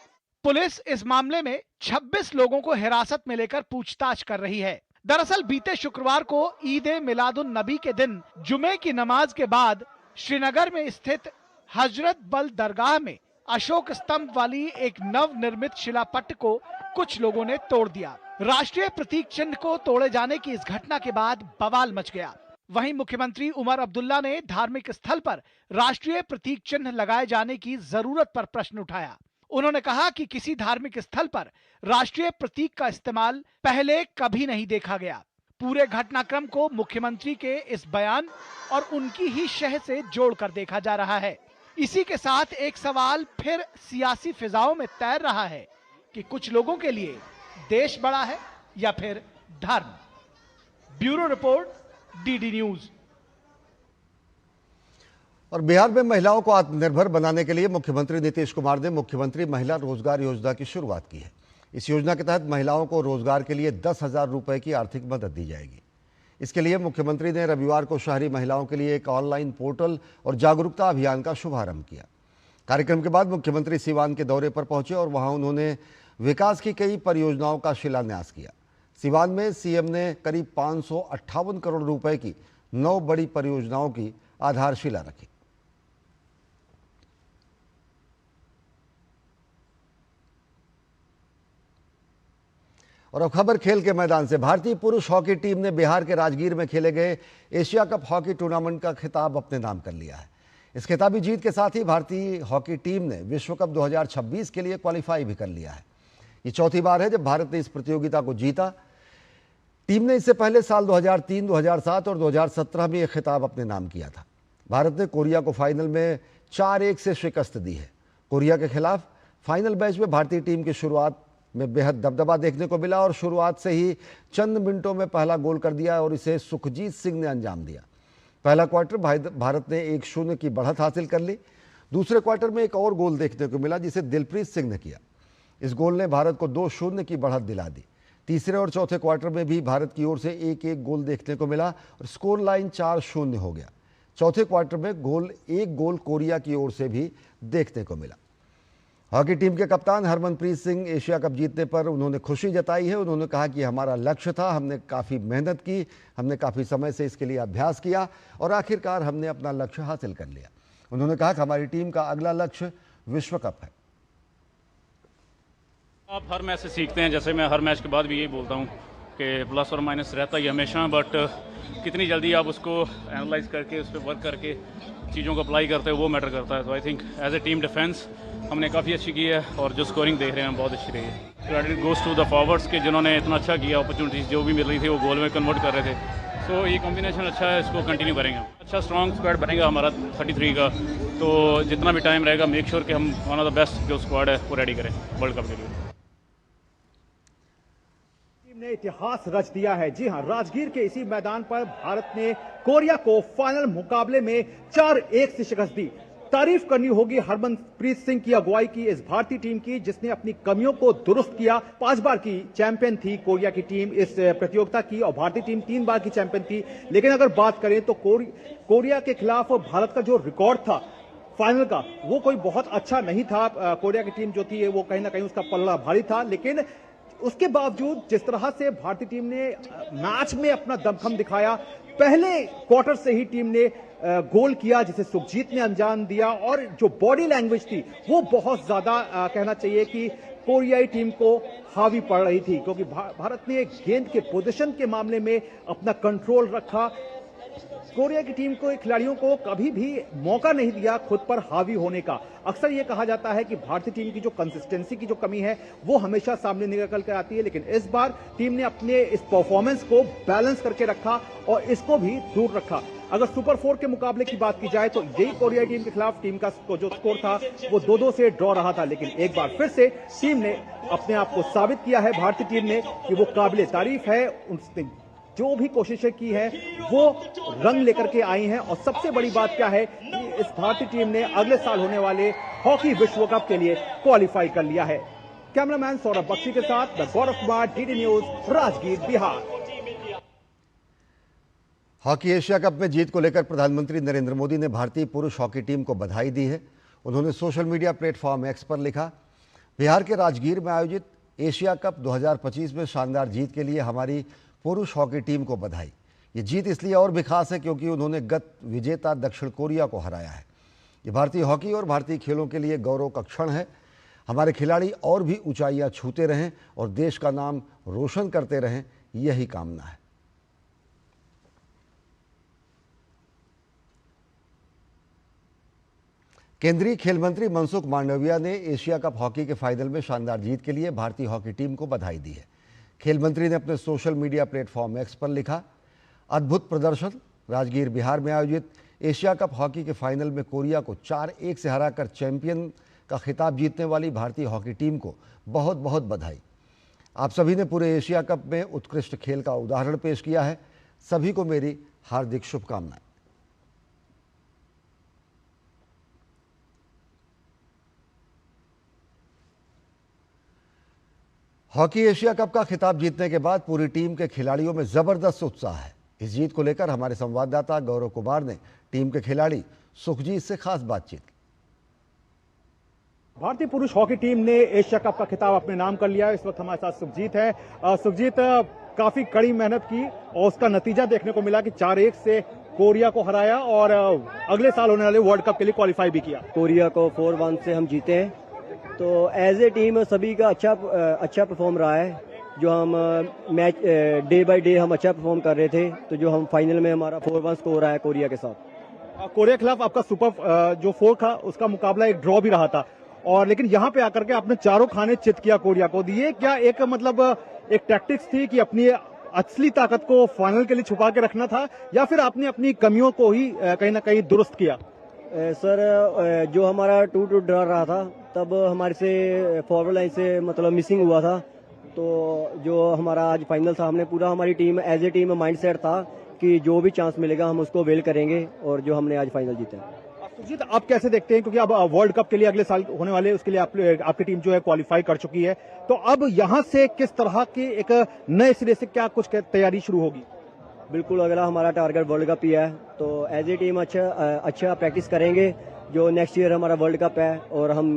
पुलिस इस मामले में 26 लोगों को हिरासत में लेकर पूछताछ कर रही है। दरअसल बीते शुक्रवार को ईद मिलादुन नबी के दिन जुमे की नमाज के बाद श्रीनगर में स्थित हजरत बल दरगाह में अशोक स्तंभ वाली एक नव निर्मित शिलापट्ट को कुछ लोगों ने तोड़ दिया। राष्ट्रीय प्रतीक चिन्ह को तोड़े जाने की इस घटना के बाद बवाल मच गया। वहीं मुख्यमंत्री उमर अब्दुल्ला ने धार्मिक स्थल पर राष्ट्रीय प्रतीक चिन्ह लगाए जाने की जरूरत पर प्रश्न उठाया। उन्होंने कहा कि किसी धार्मिक स्थल पर राष्ट्रीय प्रतीक का इस्तेमाल पहले कभी नहीं देखा गया। पूरे घटनाक्रम को मुख्यमंत्री के इस बयान और उनकी ही शह से जोड़कर देखा जा रहा है। इसी के साथ एक सवाल फिर सियासी फिजाओं में तैर रहा है कि कुछ लोगों के लिए देश बड़ा है या फिर धर्म। Bureau report, DD news. और बिहार में महिलाओं को आत्मनिर्भर बनाने के लिए मुख्यमंत्री नीतीश कुमार ने मुख्यमंत्री महिला रोजगार योजना की शुरुआत की है। इस योजना के तहत महिलाओं को रोजगार के लिए 10,000 रुपए की आर्थिक मदद दी जाएगी। इसके लिए मुख्यमंत्री ने रविवार को शहरी महिलाओं के लिए एक ऑनलाइन पोर्टल और जागरूकता अभियान का शुभारंभ किया। कार्यक्रम के बाद मुख्यमंत्री सीवान के दौरे पर पहुंचे और वहां उन्होंने विकास की कई परियोजनाओं का शिलान्यास किया। सीवान में सीएम ने करीब 558 करोड़ रुपए की 9 बड़ी परियोजनाओं की आधारशिला रखी। और अब खबर खेल के मैदान से। भारतीय पुरुष हॉकी टीम ने बिहार के राजगीर में खेले गए एशिया कप हॉकी टूर्नामेंट का खिताब अपने नाम कर लिया है। इस खिताबी जीत के साथ ही भारतीय हॉकी टीम ने विश्व कप 2026 के लिए क्वालिफाई भी कर लिया है। ये चौथी बार है जब भारत ने इस प्रतियोगिता को जीता। टीम ने इससे पहले साल 2003, 2007 और 2017 में यह खिताब अपने नाम किया था। भारत ने कोरिया को फाइनल में 4-1 से शिकस्त दी है। कोरिया के खिलाफ फाइनल मैच में भारतीय टीम की शुरुआत में बेहद दबदबा देखने को मिला और शुरुआत से ही चंद मिनटों में पहला गोल कर दिया और इसे सुखजीत सिंह ने अंजाम दिया। पहला क्वार्टर भारत ने 1-0 की बढ़त हासिल कर ली। दूसरे क्वार्टर में एक और गोल देखने को मिला जिसे दिलप्रीत सिंह ने किया। इस गोल ने भारत को 2-0 की बढ़त दिला दी। तीसरे और चौथे क्वार्टर में भी भारत की ओर से 1-1 गोल देखने को मिला और स्कोर लाइन 4-0 हो गया। चौथे क्वार्टर में एक गोल कोरिया की ओर से भी देखने को मिला। हॉकी टीम के कप्तान हरमनप्रीत सिंह एशिया कप जीतने पर उन्होंने खुशी जताई है। उन्होंने कहा कि हमारा लक्ष्य था, हमने काफ़ी मेहनत की, हमने काफ़ी समय से इसके लिए अभ्यास किया और आखिरकार हमने अपना लक्ष्य हासिल कर लिया। उन्होंने कहा कि हमारी टीम का अगला लक्ष्य विश्व कप है। आप हर मैच से सीखते हैं, जैसे मैं हर मैच के बाद भी यही बोलता हूँ कि प्लस और माइनस रहता ही हमेशा, बट कितनी जल्दी आप उसको एनालाइज करके उस पर वर्क करके चीज़ों को अप्लाई करते हैं वो मैटर करता है। तो I think as a team defence हमने काफ़ी अच्छी की है और जो स्कोरिंग देख रहे हैं बहुत अच्छी रही है। Credit goes to the forwards के जिन्होंने इतना अच्छा किया, अपॉर्चुनिटीज़ जो भी मिल रही थी वो गोल में कन्वर्ट कर रहे थे। तो ये कॉम्बिनेशन अच्छा है, इसको कंटिन्यू करेंगे। अच्छा स्ट्रॉन्ग स्क्वाड बनेगा हमारा 33 का, तो जितना भी टाइम रहेगा मेक श्योर कि हम वन ऑफ द बेस्ट जो स्क्वाड है वो रेडी करें वर्ल्ड कप के लिए। ने इतिहास रच दिया है। जी हां, राजगीर के इसी मैदान पर भारत ने कोरिया को फाइनल मुकाबले में 4-1 से शिकस्त दी। तारीफ करनी होगी हरमनप्रीत सिंह की अगुवाई की इस भारतीय टीम की, जिसने अपनी कमियों को दुरुस्त किया। 5 बार की चैंपियन थी कोरिया की टीम इस प्रतियोगिता की और भारतीय टीम 3 बार की चैंपियन थी। लेकिन अगर बात करें तो कोरिया के खिलाफ भारत का जो रिकॉर्ड था फाइनल का, वो कोई बहुत अच्छा नहीं था। कोरिया की टीम जो थी वो कहीं ना कहीं उसका पल्ला भारी था। लेकिन उसके बावजूद जिस तरह से भारतीय टीम ने मैच में अपना दमखम दिखाया, पहले क्वार्टर से ही टीम ने गोल किया जिसे सुखजीत ने अंजाम दिया और जो बॉडी लैंग्वेज थी वो बहुत ज्यादा कहना चाहिए कि कोरियाई टीम को हावी पड़ रही थी, क्योंकि भारत ने गेंद के पोजीशन के मामले में अपना कंट्रोल रखा। कोरिया की टीम को खिलाड़ियों को कभी भी मौका नहीं दिया खुद पर हावी होने का। अक्सर यह कहा जाता है कि भारतीय टीम की जो कंसिस्टेंसी की जो कमी है वो हमेशा सामने निकल कर आती है, लेकिन इस बार टीम ने अपने इस परफॉर्मेंस को बैलेंस करके रखा और इसको भी दूर रखा। अगर सुपर 4 के मुकाबले की बात की जाए तो यही कोरिया टीम के खिलाफ टीम का जो स्कोर था वो 2-2 से ड्रॉ रहा था, लेकिन एक बार फिर से टीम ने अपने आप को साबित किया है, भारतीय टीम ने, कि वो काबिले तारीफ है। उसने जो भी कोशिशें की है वो रंग लेकर के आई हैं और सबसे बड़ी बात क्या है कि इस भारतीय टीम ने अगले साल होने वाले हॉकी विश्व कप के लिए क्वालिफाई कर लिया है। कैमरामैन सौरभ बख्शी के साथ Gaurav Kumar, DD news, Rajgir, Bihar. Hockey Asia Cup में जीत को लेकर प्रधानमंत्री नरेंद्र मोदी ने भारतीय पुरुष हॉकी टीम को बधाई दी है। उन्होंने सोशल मीडिया प्लेटफॉर्म एक्स पर लिखा, बिहार के राजगीर में आयोजित एशिया कप 2025 में शानदार जीत के लिए हमारी पुरुष हॉकी टीम को बधाई। ये जीत इसलिए और भी खास है क्योंकि उन्होंने गत विजेता दक्षिण कोरिया को हराया है। ये भारतीय हॉकी और भारतीय खेलों के लिए गौरव का क्षण है। हमारे खिलाड़ी और भी ऊंचाइयां छूते रहें और देश का नाम रोशन करते रहें, यही कामना है। केंद्रीय खेल मंत्री मनसुख मांडविया ने एशिया कप हॉकी के फाइनल में शानदार जीत के लिए भारतीय हॉकी टीम को बधाई दी है। खेल मंत्री ने अपने सोशल मीडिया प्लेटफॉर्म एक्स पर लिखा, अद्भुत प्रदर्शन। राजगीर बिहार में आयोजित एशिया कप हॉकी के फाइनल में कोरिया को 4-1 से हराकर चैंपियन का खिताब जीतने वाली भारतीय हॉकी टीम को बहुत बहुत बधाई। आप सभी ने पूरे एशिया कप में उत्कृष्ट खेल का उदाहरण पेश किया है। सभी को मेरी हार्दिक शुभकामनाएं। हॉकी एशिया कप का खिताब जीतने के बाद पूरी टीम के खिलाड़ियों में जबरदस्त उत्साह है। इस जीत को लेकर हमारे संवाददाता गौरव कुमार ने टीम के खिलाड़ी सुखजीत से खास बातचीत की। भारतीय पुरुष हॉकी टीम ने एशिया कप का खिताब अपने नाम कर लिया। इस वक्त हमारे साथ सुखजीत है। सुखजीत, काफी कड़ी मेहनत की और उसका नतीजा देखने को मिला कि 4-1 से कोरिया को हराया और अगले साल होने वाले वर्ल्ड कप के लिए क्वालिफाई भी किया। कोरिया को 4-1 से हम जीते हैं, तो एज ए टीम सभी का अच्छा परफॉर्म रहा है। जो हम मैच डे बाय डे हम अच्छा परफॉर्म कर रहे थे, तो जो हम फाइनल में हमारा 4-1 स्कोर आया कोरिया के साथ। कोरिया के खिलाफ आपका सुपर जो 4 था उसका मुकाबला एक ड्रॉ भी रहा था, और लेकिन यहाँ पे आकर के आपने चारों खाने चित किया कोरिया को। ये क्या एक मतलब एक टैक्टिक्स थी कि अपनी असली ताकत को फाइनल के लिए छुपा के रखना था या फिर आपने अपनी कमियों को ही कहीं ना कहीं दुरुस्त किया? सर जो हमारा 2-2 ड्रा रहा था तब हमारे से फॉरवर्ड लाइन से मतलब मिसिंग हुआ था, तो जो हमारा आज फाइनल था हमने पूरा हमारी team as a team mindset था कि जो भी चांस मिलेगा हम उसको वेल करेंगे और जो हमने आज फाइनल जीता है। सुजीत, आप कैसे देखते हैं, क्योंकि अब वर्ल्ड कप के लिए अगले साल होने वाले उसके लिए आपकी टीम जो है क्वालिफाई कर चुकी है, तो अब यहां से किस तरह की एक नए सिरे से क्या कुछ तैयारी शुरू होगी? बिल्कुल, अगला हमारा टारगेट वर्ल्ड कप ही है, तो एज ए टीम अच्छा प्रैक्टिस करेंगे। जो नेक्स्ट ईयर हमारा वर्ल्ड कप है और हम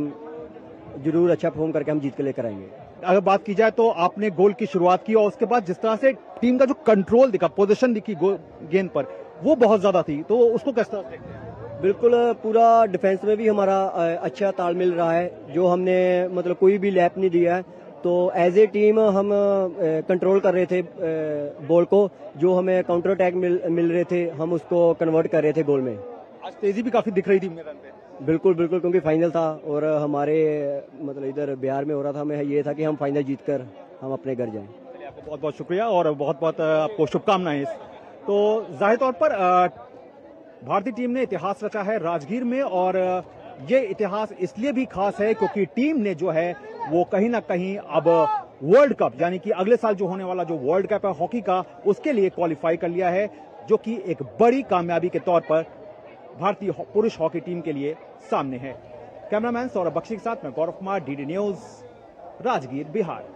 जरूर अच्छा परफॉर्म करके हम जीत के लेकर आएंगे। अगर बात की जाए तो आपने गोल की शुरुआत की और उसके बाद जिस तरह से टीम का जो कंट्रोल दिखा, पोजीशन दिखी गेंद पर, वो बहुत ज्यादा थी, तो उसको किस तरह देखते हैं? बिल्कुल, पूरा डिफेंस में भी हमारा अच्छा तालमेल रहा है, जो हमने मतलब कोई भी लैप नहीं दिया है, तो एज ए टीम हम कंट्रोल कर रहे थे बॉल को, जो हमें काउंटर अटैक मिल रहे थे हम उसको कन्वर्ट कर रहे थे गोल में। आज तेजी भी काफी दिख रही थी रन पे। बिल्कुल बिल्कुल, क्योंकि फाइनल था और हमारे मतलब इधर बिहार में हो रहा था, हमें ये था कि हम फाइनल जीतकर हम अपने घर जाएं। आपको बहुत बहुत शुक्रिया और बहुत बहुत आपको शुभकामनाएं। तो जाहिर तौर पर भारतीय टीम ने इतिहास रचा है राजगीर में, और ये इतिहास इसलिए भी खास है क्योंकि टीम ने जो है वो कहीं ना कहीं अब वर्ल्ड कप, यानी कि अगले साल जो होने वाला जो वर्ल्ड कप है हॉकी का, उसके लिए क्वालिफाई कर लिया है, जो कि एक बड़ी कामयाबी के तौर पर भारतीय पुरुष हॉकी टीम के लिए सामने है। कैमरामैन सौरभ बख्शी के साथ मैं गौरव कुमार, डीडी न्यूज, राजगीर, बिहार।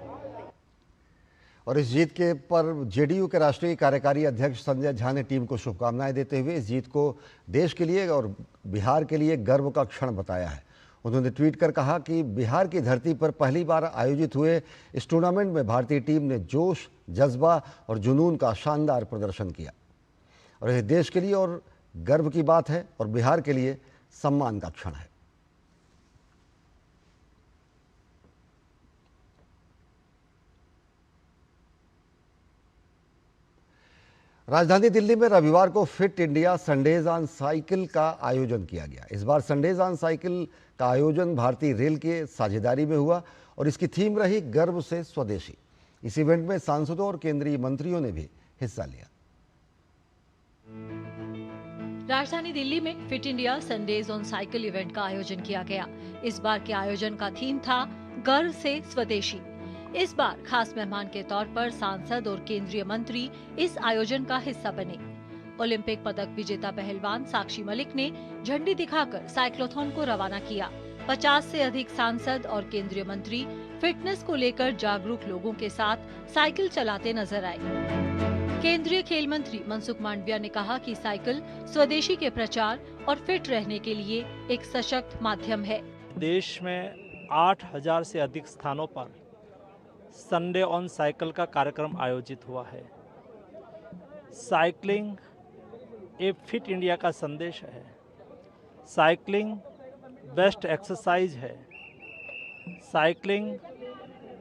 और इस जीत के पर जेडीयू के राष्ट्रीय कार्यकारी अध्यक्ष संजय झा ने टीम को शुभकामनाएं देते हुए इस जीत को देश के लिए और बिहार के लिए गर्व का क्षण बताया है। उन्होंने ट्वीट कर कहा कि बिहार की धरती पर पहली बार आयोजित हुए इस टूर्नामेंट में भारतीय टीम ने जोश, जज्बा और जुनून का शानदार प्रदर्शन किया और यह देश के लिए और गर्व की बात है और बिहार के लिए सम्मान का क्षण है। राजधानी दिल्ली में रविवार को fit India Sundays on cycle का आयोजन किया गया। इस बार संडेज ऑन साइकिल का आयोजन भारतीय रेल के साझेदारी में हुआ और इसकी थीम रही गर्व से स्वदेशी। इस इवेंट में सांसदों और केंद्रीय मंत्रियों ने भी हिस्सा लिया। राजधानी दिल्ली में fit India Sundays on cycle event का आयोजन किया गया। इस बार के आयोजन का थीम था गर्व से स्वदेशी। इस बार खास मेहमान के तौर पर सांसद और केंद्रीय मंत्री इस आयोजन का हिस्सा बने। ओलंपिक पदक विजेता पहलवान साक्षी मलिक ने झंडी दिखाकर साइक्लोथॉन को रवाना किया। 50 से अधिक सांसद और केंद्रीय मंत्री फिटनेस को लेकर जागरूक लोगों के साथ साइकिल चलाते नजर आए। केंद्रीय खेल मंत्री मनसुख मांडविया ने कहा कि साइकिल स्वदेशी के प्रचार और फिट रहने के लिए एक सशक्त माध्यम है। देश में 8000 से अधिक स्थानों पर संडे ऑन साइकिल का कार्यक्रम आयोजित हुआ है। साइकिलिंग एक फिट इंडिया का संदेश है। साइकिलिंग बेस्ट एक्सरसाइज है। साइकिलिंग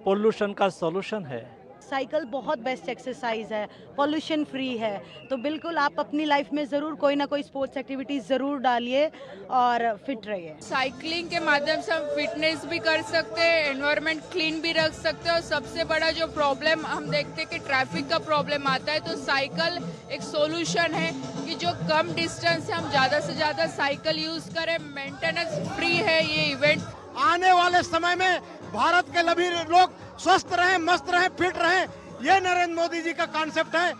पोल्यूशन का सॉल्यूशन है। साइकिल बहुत बेस्ट एक्सरसाइज है, पॉल्यूशन फ्री है, तो बिल्कुल आप अपनी लाइफ में ज़रूर कोई ना कोई स्पोर्ट्स एक्टिविटी ज़रूर डालिए और फिट रहिए। साइकिलिंग के माध्यम से हम फिटनेस भी कर सकते हैं, एनवायरनमेंट क्लीन भी रख सकते हैं और सबसे बड़ा जो प्रॉब्लम हम देखते हैं कि ट्रैफिक का प्रॉब्लम आता है, तो साइकिल एक सोल्यूशन है कि जो कम डिस्टेंस है हम ज़्यादा से ज़्यादा साइकिल यूज़ करें। मेंटेनेंस फ्री है ये इवेंट। आने वाले समय में भारत के सभी लोग स्वस्थ रहें, मस्त रहें, फिट रहें, ये नरेंद्र मोदी जी का कॉन्सेप्ट है।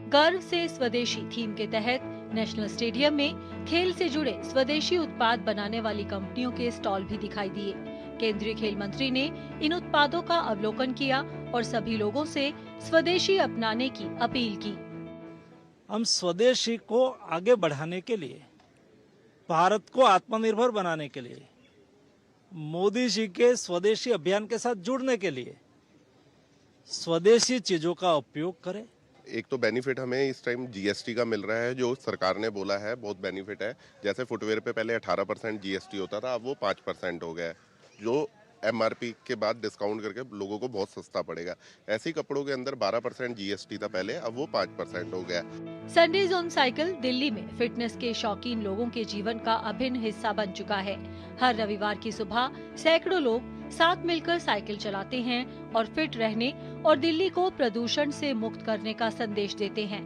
गर्व से स्वदेशी थीम के तहत नेशनल स्टेडियम में खेल से जुड़े स्वदेशी उत्पाद बनाने वाली कंपनियों के स्टॉल भी दिखाई दिए। केंद्रीय खेल मंत्री ने इन उत्पादों का अवलोकन किया और सभी लोगों से स्वदेशी अपनाने की अपील की। हम स्वदेशी को आगे बढ़ाने के लिए, भारत को आत्मनिर्भर बनाने के लिए, मोदी जी के स्वदेशी अभियान के साथ जुड़ने के लिए स्वदेशी चीजों का उपयोग करें। एक तो बेनिफिट हमें इस टाइम जीएसटी का मिल रहा है, जो सरकार ने बोला है बहुत बेनिफिट है। जैसे फुटवेयर पे पहले 18% जीएसटी होता था, अब वो 5% हो गया है, जो एमआरपी के बाद डिस्काउंट करके लोगों को बहुत सस्ता पड़ेगा। ऐसे ही कपड़ों के अंदर 12% जीएसटी था पहले, अब वो 5% हो गया। संडेज ऑन साइकिल दिल्ली में फिटनेस के शौकीन लोगों के जीवन का अभिन्न हिस्सा बन चुका है। हर रविवार की सुबह सैकड़ों लोग साथ मिलकर साइकिल चलाते हैं और फिट रहने और दिल्ली को प्रदूषण से मुक्त करने का संदेश देते हैं।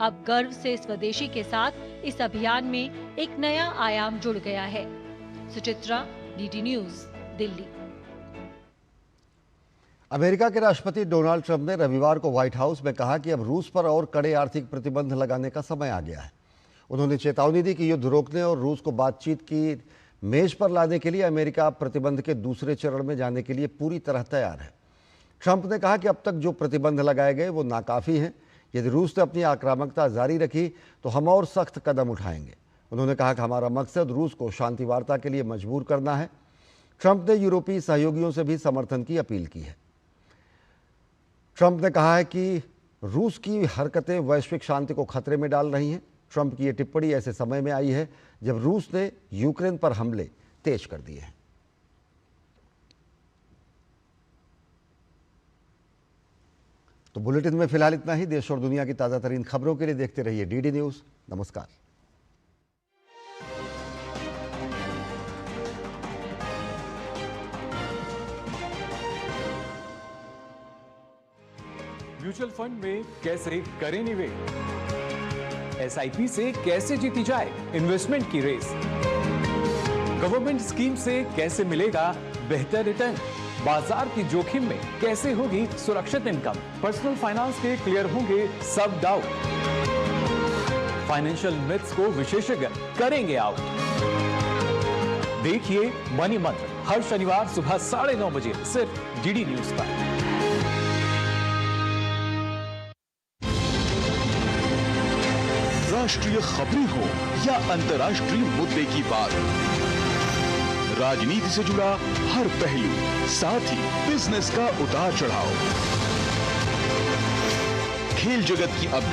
अब गर्व से स्वदेशी के साथ इस अभियान में एक नया आयाम जुड़ गया है। Suchitra, DD news, Delhi. America के राष्ट्रपति डोनाल्ड ट्रंप ने रविवार को व्हाइट हाउस में कहा कि अब रूस पर और कड़े आर्थिक प्रतिबंध लगाने का समय आ गया है। उन्होंने चेतावनी दी कि युद्ध रोकने और रूस को बातचीत की मेज पर लाने के लिए अमेरिका प्रतिबंध के दूसरे चरण में जाने के लिए पूरी तरह तैयार है। ट्रंप ने कहा कि अब तक जो प्रतिबंध लगाए गए वो नाकाफी हैं। यदि रूस ने अपनी आक्रामकता जारी रखी तो हम और सख्त कदम उठाएंगे। उन्होंने कहा कि हमारा मकसद रूस को शांति वार्ता के लिए मजबूर करना है। ट्रंप ने यूरोपीय सहयोगियों से भी समर्थन की अपील की है। ट्रंप ने कहा है कि रूस की हरकतें वैश्विक शांति को खतरे में डाल रही हैं। ट्रंप की ये टिप्पणी ऐसे समय में आई है जब रूस ने यूक्रेन पर हमले तेज कर दिए हैं। तो बुलेटिन में फिलहाल इतना ही। देश और दुनिया की ताज़ा तरीन खबरों के लिए देखते रहिए डीडी न्यूज़। नमस्कार। म्यूचुअल फंड में कैसे करें निवेश, एसआईपी से कैसे जीती जाए इन्वेस्टमेंट की रेस, गवर्नमेंट स्कीम से कैसे मिलेगा बेहतर रिटर्न, बाजार की जोखिम में कैसे होगी सुरक्षित इनकम, पर्सनल फाइनेंस के क्लियर होंगे सब डाउट, फाइनेंशियल मिथ्स को विशेषज्ञ करेंगे आउट। देखिए मनी मंत्र हर शनिवार सुबह 9:30 बजे सिर्फ डीडी न्यूज पर। राष्ट्रीय खबरें हो या अंतर्राष्ट्रीय मुद्दे की बात, राजनीति से जुड़ा हर पहलू, साथ ही बिजनेस का उतार चढ़ाव, खेल जगत की अपडेट